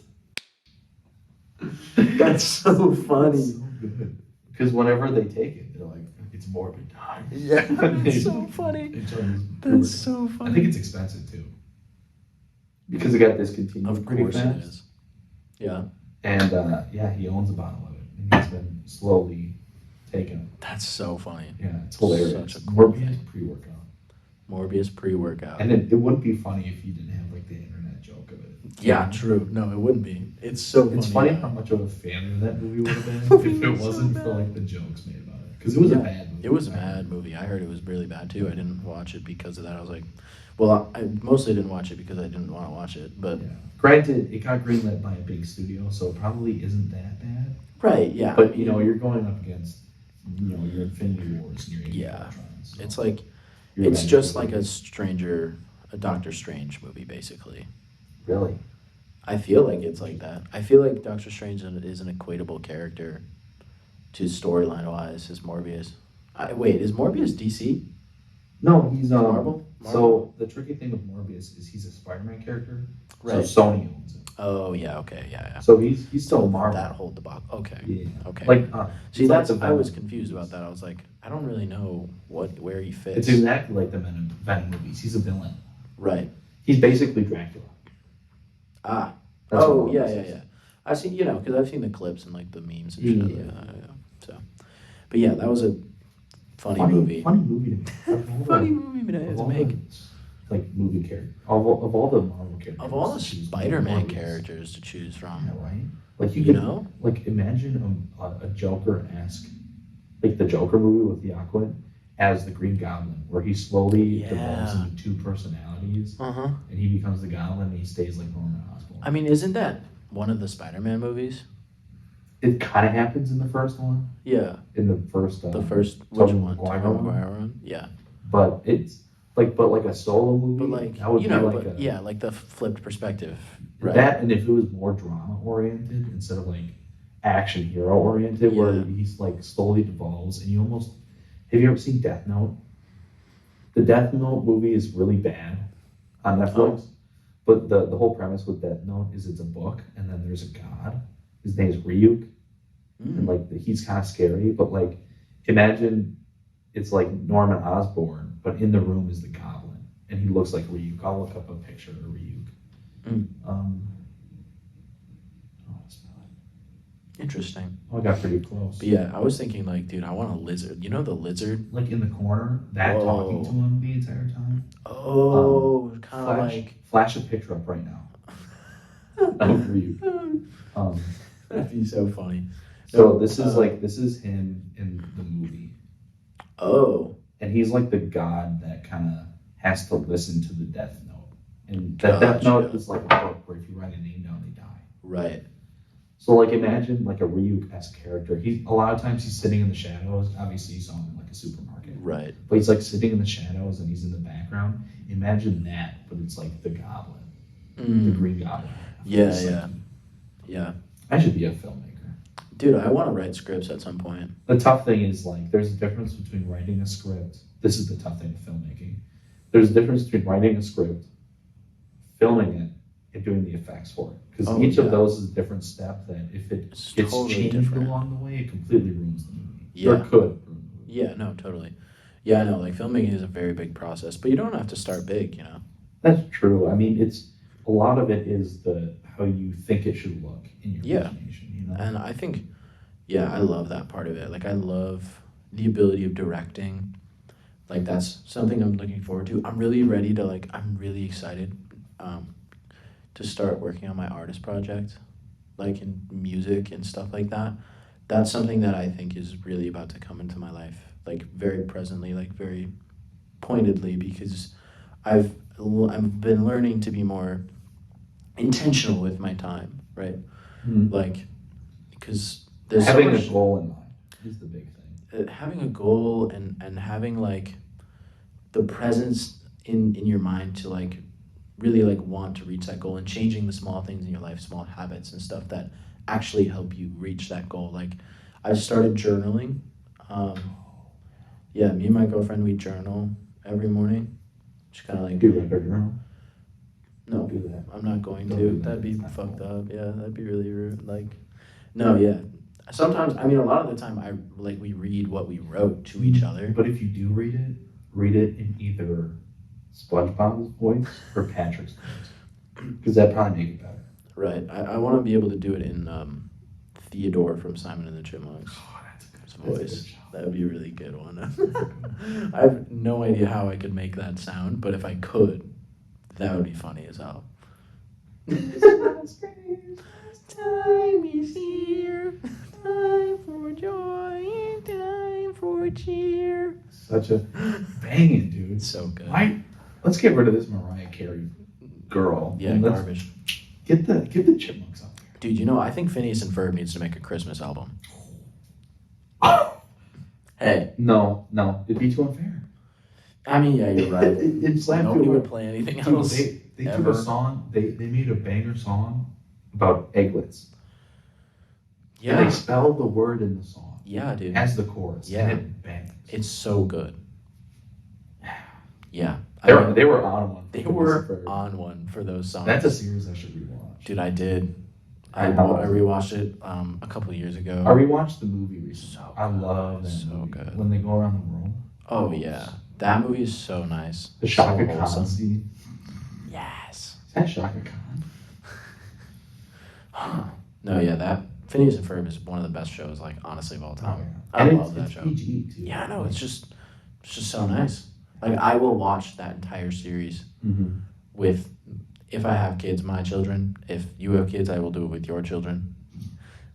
That's so funny. It's so good. Because whenever they take it, they're like, it's morbid time. Yeah, that's so funny. They tell you That's pre-workout. so funny. I think it's expensive too. Because it got discontinued Of pretty course fast. it is. Yeah, And yeah, he owns a bottle of it. And he's been slowly taking it. that's so funny. Yeah, it's hilarious. Such a cool Morbius thing. pre-workout. Morbius pre-workout. And it wouldn't be funny if you didn't have like the internet joke of it. Yeah, true. No, it wouldn't be. It's so funny. It's funny yeah. how much of a fan of that movie would have been if it So wasn't bad. for like the jokes made about it. Because it was a Yeah, bad movie. It was a bad movie. I heard it was really bad too. I didn't watch it because of that. I was like, well, I mostly didn't watch it because I didn't want to watch it. But Yeah. Granted, it got greenlit by a big studio, so it probably isn't that bad. right, yeah. But you know, you're going up against your Infinity Wars and your Age of Yeah. Ultron, so It's like you're it's ready just for like it. a Doctor Strange movie, basically. Really. I feel like it's like that. I feel like Doctor Strange is an equatable character to storyline wise as Morbius. Wait, is Morbius DC? No, he's Marvel? So the tricky thing with Morbius is he's a Spider-Man character. Right. So Sony owns it. Oh yeah, okay, yeah. So he's still Marvel. That whole debacle. Okay. Yeah. Okay. Like See, it's like that's the I was Venom confused movies. about that. I was like, I don't really know where he fits. It's exactly like the Venom movies. He's a villain. Right. He's basically Dracula. Ah. That's Oh what yeah, Morbius yeah, is. yeah. I've seen because I've seen the clips and like the memes and Yeah. shit. Yeah. So, but yeah, that was a funny movie. Funny movie to make. Of all Funny the- movie to of all make. the, like movie character of all the Marvel characters. Of all the to choose, Spider-Man Morbius. characters to choose from, Yeah, right. Like you could, know? like imagine a Joker-esque, like the Joker movie with the Aquaman as the Green Goblin, where he slowly Yeah. devolves into two personalities, Uh-huh. and he becomes the Goblin, and he stays like Norman Osborn. I mean, isn't that one of the Spider-Man movies? It kind of happens in the first one, Yeah. in the first. The first, which Tobey one? Maguire Tobey one? Maguire one? Yeah. But it's like a solo movie. But like, that would you be know, like but yeah, like the flipped perspective. Right. That, and if it was more drama oriented instead of like action hero oriented, where Yeah. he's like slowly devolves, and you almost have you ever seen Death Note? The Death Note movie is really bad on Netflix, but the whole premise with Death Note is it's a book, and then there's a god. His name's Ryuk, and like he's kind of scary, but like imagine it's like Norman Osborn, but in the room is the Goblin, and he looks like Ryuk. I'll look up a picture of Ryuk. Mm. Oh, spell it. Interesting. Oh, I got pretty close. But yeah, I was thinking like, dude, I want a lizard. You know the lizard? Like in the corner, that talking to Whoa. him the entire time. Oh, kind of like. Flash a picture up right now. Of you. That'd be so funny. So this is him in the movie, Oh, and he's like the god that kind of has to listen to the death note, and that death Gotcha. note is like a book where if you write a name down, they die. right. So like imagine like a Ryuk-esque character. A lot of times he's sitting in the shadows. Obviously you saw him in like a supermarket. Right. But he's like sitting in the shadows and he's in the background. Imagine that, but it's like the Goblin, the Green Goblin. Yeah, It's like, yeah. I should be a filmmaker. Dude, I want to write scripts at some point. The tough thing is like there's a difference between writing a script. This is the tough thing with filmmaking. There's a difference between writing a script, filming it, and doing the effects for it. Because each of those is a different step that if it gets totally changed different. along the way, it completely ruins the movie. Yeah. Or could ruin the movie. Yeah, no, totally. Yeah, I know. Like filmmaking is a very big process, but you don't have to start big, you know. That's true. I mean, it's a lot of it is how you think it should look in your imagination. You know. And I think, yeah, I love that part of it. Like I love the ability of directing. Like that's something I'm looking forward to. I'm really ready to I'm really excited to start working on my artist project, like in music and stuff like that. That's something that I think is really about to come into my life, like very presently, like very pointedly, because I've been learning to be more intentional with my time, right? Mm-hmm. Like, because there's having so much, a goal in mind is the big thing. Having a goal and having like the presence in your mind to like really like want to reach that goal, and changing the small things in your life, small habits and stuff that actually help you reach that goal. Like I've started journaling. Yeah, me and my girlfriend, we journal every morning. Just kind of like Do you write a journal? No, Don't do that. I'm not going Don't to. do that. That'd be It's not fucked cool. up. Yeah, that'd be really rude. Like, no, yeah. Sometimes, I mean, a lot of the time, we read what we wrote to each other. But if you do read it in either SpongeBob's voice or Patrick's voice, because that probably make it better. Right. I want to be able to do it in Theodore from Simon and the Chipmunks. Oh, that's a good Voice. That would be a really good one. I have no idea how I could make that sound, but if I could, that would be funny as hell. Time is here, time for joy, time for cheer. Such a banging, dude. It's so good. Let's get rid of this Mariah Carey girl. Yeah, and let's garbage. Get the chipmunks up there. Dude, you know, I think Phineas and Ferb needs to make a Christmas album. Hey. No, it'd be too unfair. I mean, yeah, you're right. It's like Nobody would play anything else. They took ever. a song. They made a banger song about eglets. Yeah. And they spelled the word in the song Yeah, dude. as the chorus. Yeah. And it bangs. It's so good. Yeah. They were on one. They were on one for those songs. That's a series I should rewatch. Dude, I did. I I know. rewatched it a couple of years ago. I rewatched the movie recently. So I love that so movie. good. When they go around the world. Oh, yeah. That movie is so nice. The Shaka So Khan wholesome. scene. Yes. Is that Shaka Khan? No, yeah, that Phineas and Ferb is one of the best shows, like, honestly, of all time. Oh, yeah. I And love that it's show. PG too. Yeah, I know. It's just so nice. Like, I will watch that entire series Mm-hmm. with, if I have kids, my children. If you have kids, I will do it with your children.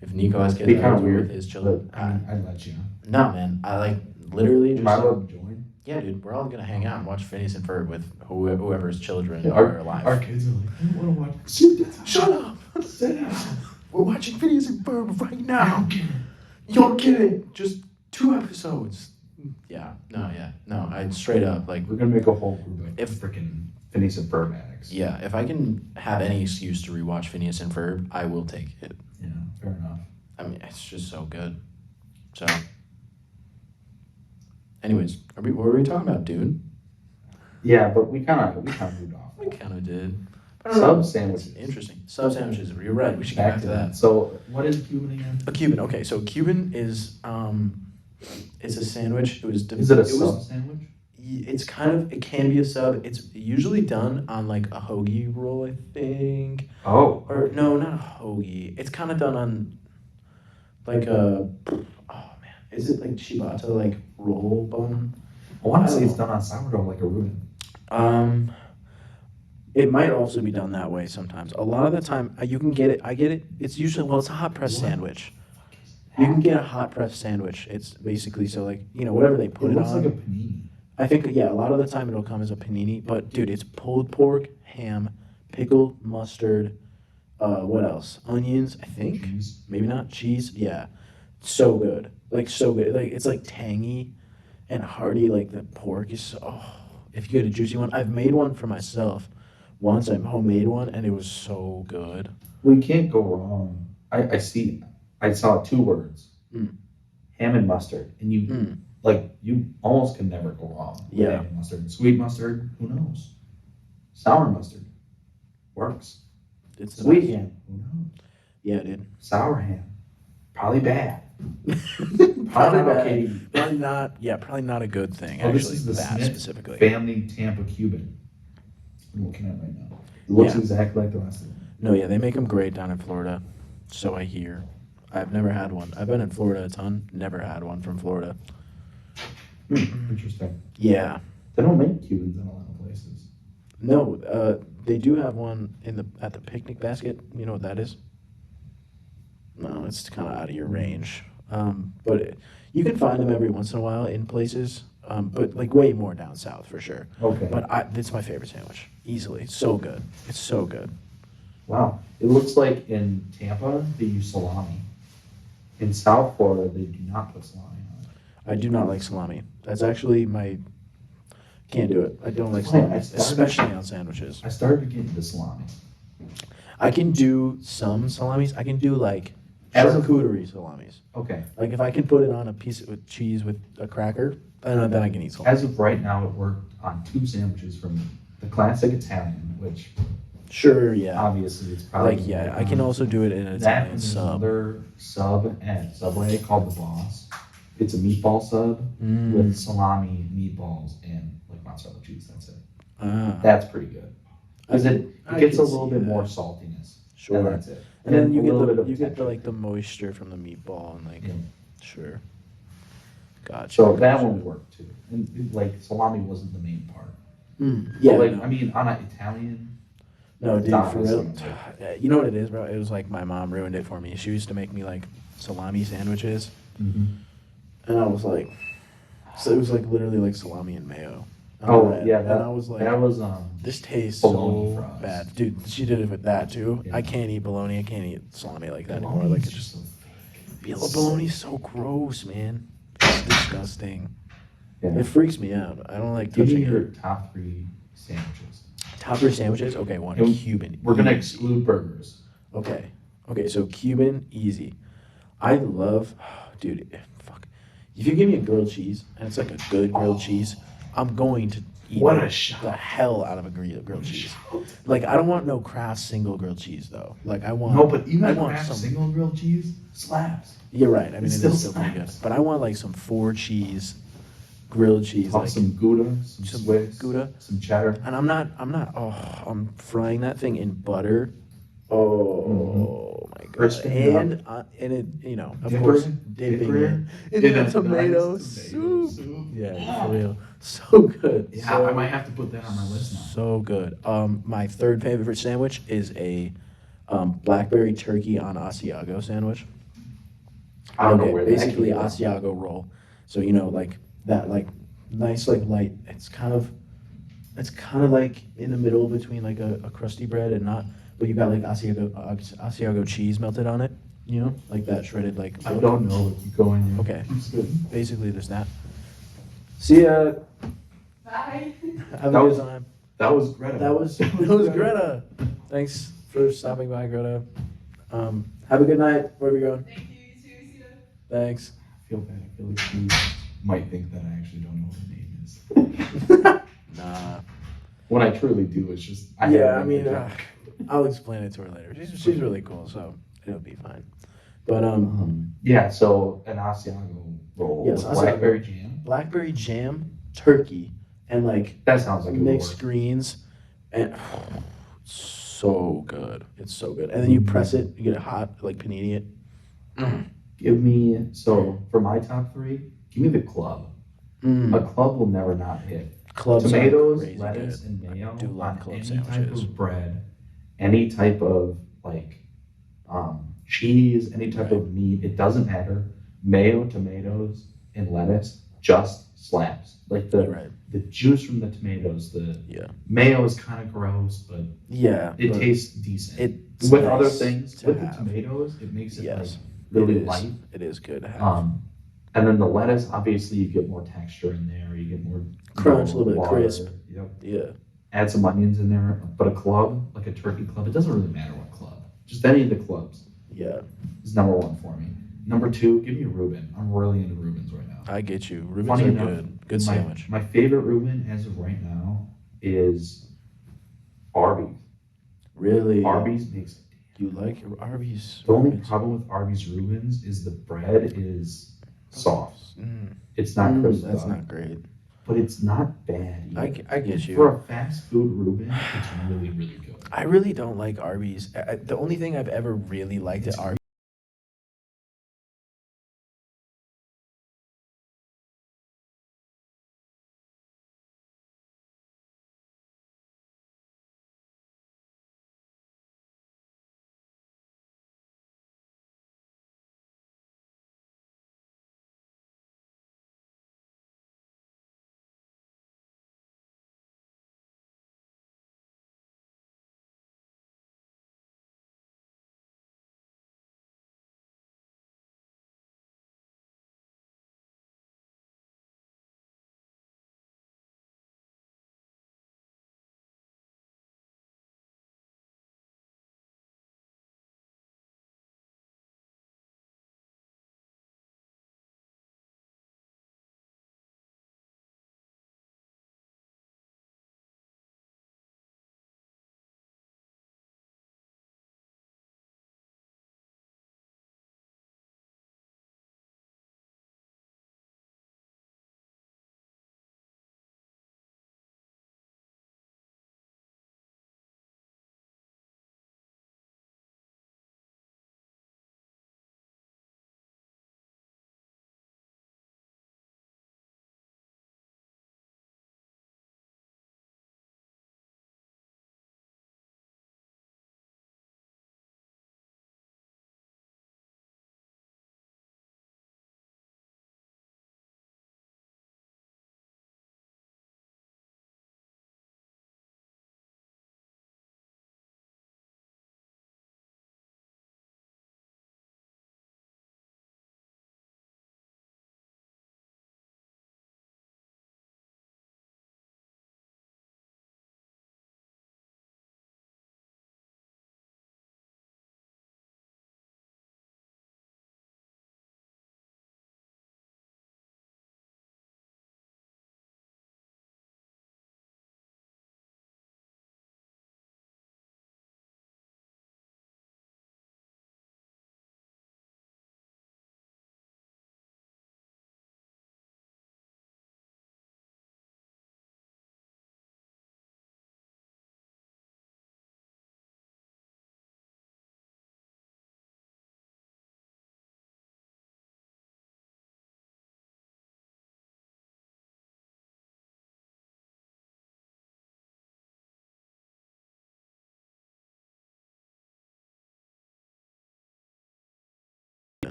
If Nico has kids, Be I kind will of do it weird with his children. But, I mean, I'd let you. No, man. I like literally just. Am I allowed to join? Yeah, dude. We're all gonna hang out and watch Phineas and Ferb with whoever's children Yeah, are alive. Our kids are like, I want to watch. Sit down. Shut up! Sit down. We're watching Phineas and Ferb right I now. don't care. You're kidding? Just 2 episodes. Yeah. No. I straight up like. We're gonna make a whole group of If- freaking Phineas and Ferb addicts. Yeah. If I can have any excuse to rewatch Phineas and Ferb, I will take it. Yeah, fair enough. I mean, it's just so good. So. Anyways, what were we talking about, Dune? Yeah, but we kind of moved off. We kind of did. I don't know. Sub sandwiches. Interesting. Sub sandwiches. You're right. We should get back to that. So, what is Cuban again? A Cuban. Okay, so Cuban is it's a sandwich. Is it a sub sandwich? It's kind of. It can be a sub. It's usually done on like a hoagie roll, I think. Oh. Or no, not a hoagie. It's kind of done on. like a, oh man, is it like ciabatta, like roll bun? I want to say it's done on sourdough like a Reuben. It might also be done that way sometimes. A lot of the time, you can get it. I get it. It's usually, well, it's a hot press sandwich. You can get a hot press sandwich. It's basically so like, you know, whatever they put It it looks on. like a panini. I think, yeah, a lot of the time it'll come as a panini. But dude, it's pulled pork, ham, pickled mustard. What else? Onions, I think. Cheese. Maybe not cheese. Yeah, so good. Like so good. Like it's like tangy and hearty. Like the pork is. Oh, if you get a juicy one, I've made one for myself. Once I homemade one and it was so good. We can't go wrong. I saw 2 words. Mm. Ham and mustard. And you almost can never go wrong with Yeah. ham and mustard. Sweet mustard, who knows? Sour mustard works. It's the Sweet best. ham, who knows? Yeah, dude. Sour ham, probably bad. Probably not bad. okay to eat. Probably not. Yeah, probably not a good thing. Oh, Actually, this is the that Smith specifically. family Tampa Cuban. I'm looking at it right now. It looks Yeah. exactly like the rest of them. No, yeah, they make them great down in Florida. So I hear. I've never had one. I've been in Florida a ton. Never had one from Florida. Interesting. Yeah. They don't make Cubans in a lot of places. No, they do have one at the picnic basket. You know what that is? No, it's kind of out of your range. But you can find them every once in a while in places. But like way more down south for sure. Okay. But it's my favorite sandwich, easily. So good. It's so good. Wow. It looks like in Tampa they use salami. In South Florida they do not put salami on it. I do not like salami. That's actually my. Can't do it. I don't like Why? salami, I started- especially on sandwiches. I started to get into salami. I can do some salamis. I can do like As a- charcuterie salamis. Okay. Like if I can put it on a piece with cheese with a cracker, then I can eat salami. As of right now, it worked on 2 sandwiches from the classic Italian, which Sure, yeah. obviously it's probably Like yeah, I can also do it in an that Italian and there's sub. another sub at Subway called the Boss. It's a meatball sub Mm. with salami, meatballs, and like mozzarella cheese. That's it. Ah, That's pretty good because it I gets a can little see bit that. more saltiness. Sure. And that's it. And then a you little bit get of the texture. like the moisture from the meatball and like Yeah. sure. Gotcha. So that gotcha. one worked too. And like salami wasn't the main part. Yeah. But, like no. I mean, on an Italian. No, dude, Not for really real. salami. You know what it is, bro? It was like my mom ruined it for me. She used to make me like salami sandwiches, and I was like, so it was like literally like salami and mayo. on Oh bread. yeah, and I was like, that was this tastes bologna so fries. bad, dude. She did it with that too. Yeah. I can't eat bologna. I can't eat salami like that anymore. Like it's just bologna's so gross, man. It's disgusting. Yeah. It freaks me out. I don't like Give me touching your it. top 3 sandwiches. Top 3 sandwiches. Okay, one And Cuban. We're gonna Easy. exclude burgers. Okay. Okay, so Cuban, easy. I love, dude, fuck. If you give me a grilled cheese, and it's like a good grilled cheese, I'm going to eat What a shot. the hell out of a grilled cheese. Like, I don't want no Kraft single grilled cheese, though. Like, I want... No, but even I a want Kraft some... single grilled cheese slaps. You're right. I mean, It it still is still pretty good. slaps. But I want, like, some 4-cheese grilled cheese. Toss Like, some Gouda, some some Swiss, Gouda. some cheddar. and I'm frying that thing in butter. Oh my god! Crisping it And it, you know, of Dipper course, it? dipping Dipper it it? in In the a tomato nice tomato soup. soup. Yeah, for real, so good. Yeah, so, I might have to put that on my list now. So good. My third favorite sandwich is a blackberry turkey on Asiago sandwich. I don't know where that basically came from. Asiago roll. So you know, like that, like nice, like light. It's kind of like in the middle between like a crusty bread and not, but you got like Asiago cheese melted on it. You know, like that shredded like. I don't know. Keep going. Yeah. Okay. It's good. Basically, there's that. See ya. Bye. Have That a was- good time. That was Greta. That was Greta. Thanks for stopping by, Greta. Have a good night. Wherever you're going. Thank you. You too. See you. Thanks. I feel bad. I feel like she might think that I actually don't know what her name is. Nah. When I truly do, it's just. Yeah, I mean, I'll explain it to her later. She's really cool, so it'll be fine. But Yeah, so an Asiago roll Yes, with Asiago. blackberry jam. blackberry jam, turkey, and like That sounds like a mixed work. greens, and so good. It's so good. And then you press it, you get it hot, like panini it. Give me, so for my top three, give me the club. A club will never not hit. Clubs are Tomatoes, crazy lettuce, good. and mayo I do love on club any type sandwiches. of bread, any type of like cheese, any type Right. of meat. It doesn't matter. Mayo, tomatoes, and lettuce just slaps. Like You're right. the juice from the tomatoes, the Yeah. mayo is kind of gross, but Yeah. it but tastes decent. it's With nice other things, to with have. the tomatoes, it makes it Yes. really it is. light. It is good to have. And then the lettuce, obviously, you get more texture in there. You get more Crunch, a little bit water. crisp. Yep. Yeah. Add some onions in there. But a club, like a turkey club, it doesn't really matter what club. Just any of the clubs Yeah. is number one for me. Number two, give me a Reuben. I'm really into Reubens right now. I get you. Reubens Funny are enough, good. Good sandwich. My favorite Reuben as of right now is Arby's. Really? Arby's makes. You like Arby's? The only Reubens? problem with Arby's Reubens is the bread is soft. Mm. It's not crisp. That's up, not great. but it's not bad either. I get you. For a fast food Reuben, it's really, really good. I really don't like Arby's. The only thing I've ever really liked at Arby's.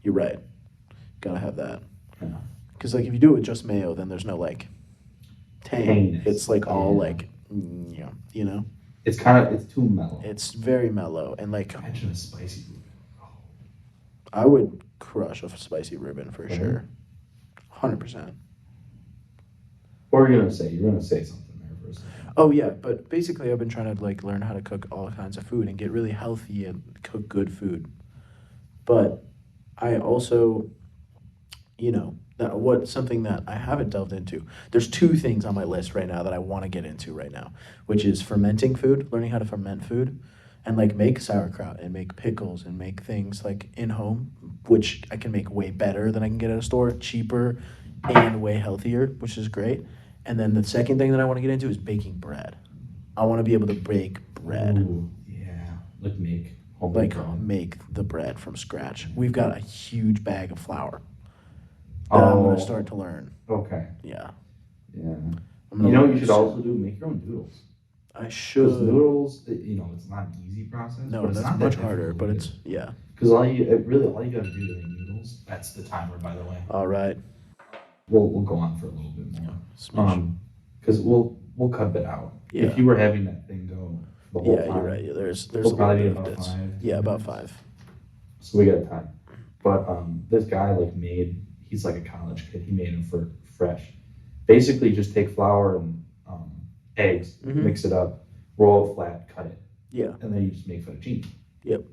You're right. Gotta have that. Yeah. Because like if you do it with just mayo, then there's no like tang. Tanginess. It's like all Yeah. like yeah, you know. It's too mellow. It's very mellow and like Imagine a spicy Reuben. Oh. I would crush a spicy Reuben for Mhm. sure. 100%. What were you gonna say? You were gonna say something there for a second. Oh yeah, but basically I've been trying to like learn how to cook all kinds of food and get really healthy and cook good food. But I also, something that I haven't delved into. There's two things on my list right now that I want to get into right now, which is fermenting food, learning how to ferment food, and like make sauerkraut and make pickles and make things like in home, which I can make way better than I can get at a store, cheaper and way healthier, which is great. And then the second thing that I want to get into is baking bread. I want to be able to bake bread. Ooh, yeah. Like make Homemade like bread. make the bread from scratch. We've got a huge bag of flour that I'm gonna start to learn. Okay. Yeah, Yeah. I'm You gonna know, learn you should soon. also make your own noodles. I Because should. noodles, it's not an easy process. No, but it's that's not much that harder. difficult But either. it's yeah. Because all you gotta do to make noodles. That's the timer, by the way. All right. We'll go on for a little bit more. Smidge. Because we'll cut it out. Yeah. If you were having that thing go the whole Yeah, time, you're right. Yeah, there's a we'll little probably bit be of about bits. 5. Yeah, about minutes. 5. So we got time. But this guy he's like a college kid. He made them for fresh. Basically, just take flour and eggs, Mhm. mix it up, roll it flat, cut it, Yeah. and then you just make fettuccine. Yep.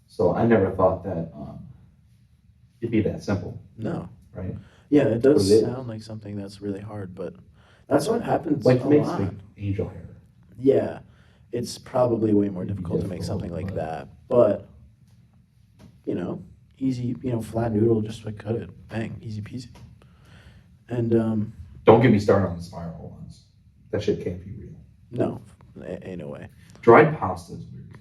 So I never thought that it'd be that simple, No. right? Yeah, it does But it is. sound like something that's really hard, but that's what happens Like a to make lot. like angel hair. Yeah, it's probably way more It'd be difficult to make difficult, something like but- that. But easy. Flat noodle, just like cut it, bang, easy peasy. And Don't get me started on the spiral ones. That shit can't be real. no, ain't no way. Dried pasta is weird too.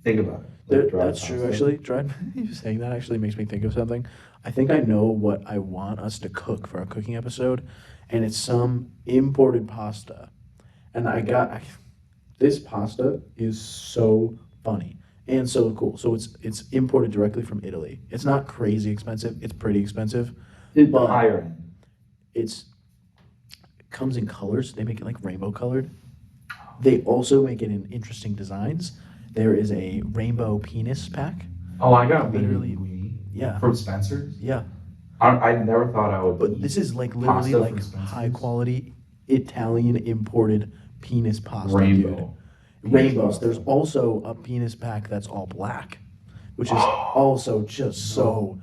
Think about it. Like dried That's true. pasta. Actually, you saying that actually makes me think of something. I think I know what I want us to cook for our cooking episode, and it's some imported pasta. And this pasta is so funny and so cool. So it's imported directly from Italy. It's not crazy expensive. It's pretty expensive. The but- higher end. It comes in colors. They make it like rainbow colored. They also make it in interesting designs. There is a rainbow penis pack. Oh, I got Literally- weenie Yeah. from Spencer's. Yeah. I never thought I would. But eat this is like literally pasta like from Spencer's. high quality Italian imported penis pasta, rainbow. dude. Rainbows. There's also a penis pack that's all black, which is also just so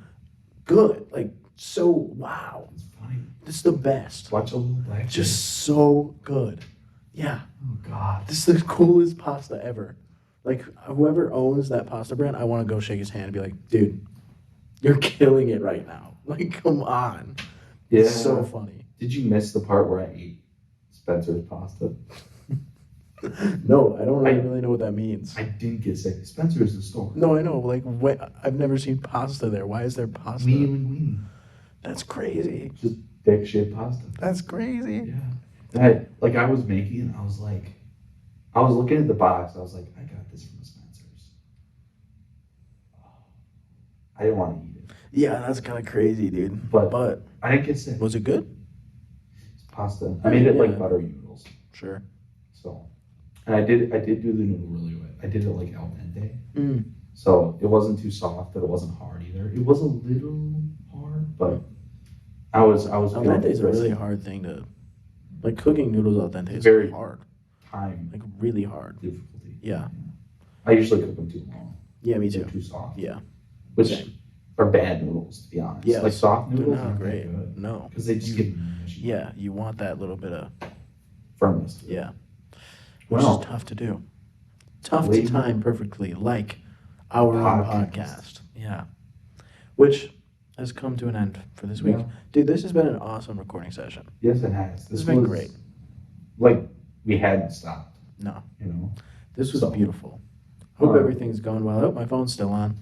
good. Like so wow. It's funny. This is the best. Watch a little black. Just so good. Yeah. oh god. This is the coolest pasta ever. Like whoever owns that pasta brand, I want to go shake his hand and be like, dude, you're killing it right now. Like, come on. Yeah. It's so funny. Did you miss the part where I ate Spencer's pasta? No, I don't really know what that means. I didn't get sick. Spencer's the store. No, I know. Like, I've never seen pasta there. Why is there pasta? Weenie. That's crazy. Just thick shit pasta. That's crazy. Yeah. I was making it, I was looking at the box, I was like, I got this from Spencer's. I didn't want to eat it. Yeah, that's kind of crazy, dude. But I didn't get sick. Was it good? It's pasta. I made it Yeah. like buttery noodles. Sure. So, and I did do the noodle really well. I did it like al dente. Mm. So it wasn't too soft, but it wasn't hard either. It was a little hard, but I was Al feeling dente is a really aggressive. hard thing to, like cooking noodles al dente is Very- hard. Time Like really hard. difficulty. Yeah. I usually cook them too long. Yeah, me They're too. too soft. Yeah. Which Same. are bad noodles, to be honest. Yes. Like soft They're noodles not aren't great. that good. No. Because they just get mushy. Yeah, you want that little bit of Firmness. to it. yeah, which Well, is tough to do. Tough to late- time perfectly, like our own Podcast. podcast. Yeah, which has come to an end for this week. Yeah. Dude, this has been an awesome recording session. Yes, it has. This has been great. Like, we hadn't stopped, No, you know? this was So- beautiful. Hope Um, everything's going well. Oh, my phone's still on.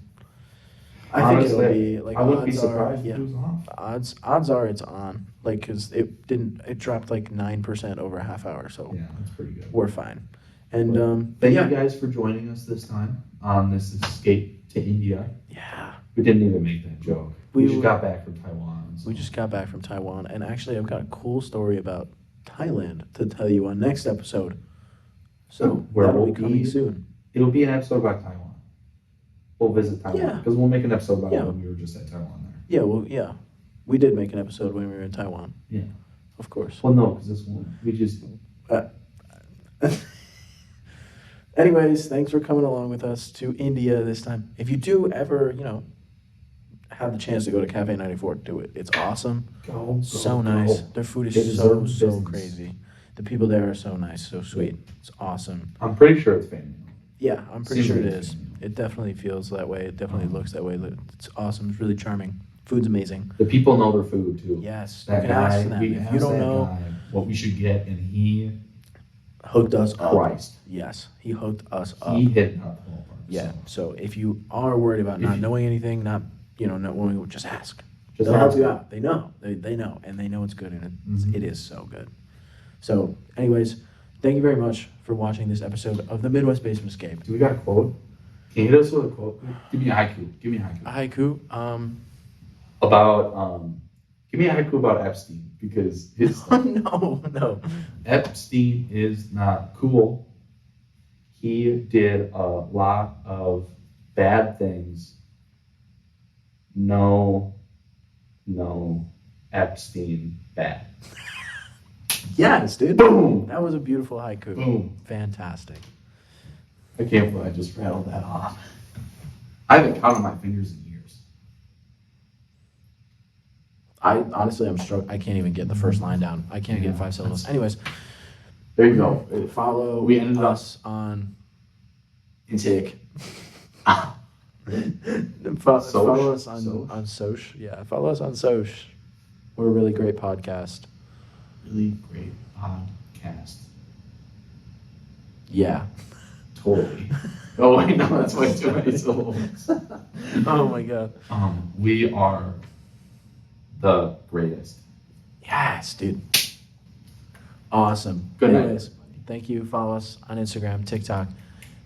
I think it'll Honestly, be like I wouldn't be odds surprised are, yeah, if it was off. odds are it's on. Like, cause it dropped like 9% over a half hour, so Yeah, that's pretty good. we're fine. And Thank yeah, you guys for joining us this time on this escape to India. yeah. We didn't even make that joke. We We just were- got back from Taiwan. so- We just got back from Taiwan, and actually, I've got a cool story about Thailand to tell you on next episode. So Where that'll we'll be coming be- soon. It'll be an episode about Taiwan. We'll visit Taiwan. Yeah. Because we'll make an episode about Yeah. when we were just at Taiwan there. Yeah, well, yeah, we did make an episode when we were in Taiwan. Yeah. Of course. Well, no, because this one, we just, Anyways, thanks for coming along with us to India this time. If you do ever, have the chance to go to Cafe 94, do it. It's awesome. go. So nice. Their food They is so, deserve so business. crazy. The people there are so nice, so sweet. It's awesome. I'm pretty sure it's family. Yeah, I'm pretty Seems sure it like it's is. family. It definitely feels that way. It definitely looks that way. It's awesome. It's really charming. Food's amazing. The people know their food too. Yes, you That can guy, ask them. we If asked you don't that know, guy what we should get, and he, hooked us up. Christ, Yes, he hooked us up. he hit it out the ballpark. Yeah. So if you are worried about not knowing anything, not not knowing, just ask. Just They'll help ask. you out. They know. They know, and they know it's good, and Mhm. it is so good. So, anyways, thank you very much for watching this episode of the Midwest Basement Escape. Do we got a quote? Can you hit us with a quote? Give me a haiku. Give me a haiku. A haiku. About give me a haiku about Epstein because his No. Epstein is not cool. He did a lot of bad things. No, Epstein bad. Yes, dude. Boom. That was a beautiful haiku. Boom. Fantastic. I can't believe I just rattled that off. I haven't counted my fingers in years. I honestly, I'm struck. I can't even get the first line down. I can't get 5 syllables. Anyways, There you go. follow We ended up us on Tick. follow us on Soch. on Soch. Yeah, follow us on Soch. We're a really great podcast. Really great podcast. Yeah. Totally. Oh wait, no, that's way too many syllables. Oh my god. We are the greatest. Yes, dude. Awesome. Good night, Anyways, everybody. thank you. Follow us on Instagram, TikTok.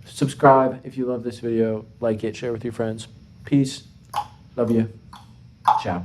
Subscribe if you love this video. Like it, share with your friends. Peace. Love you. Ciao.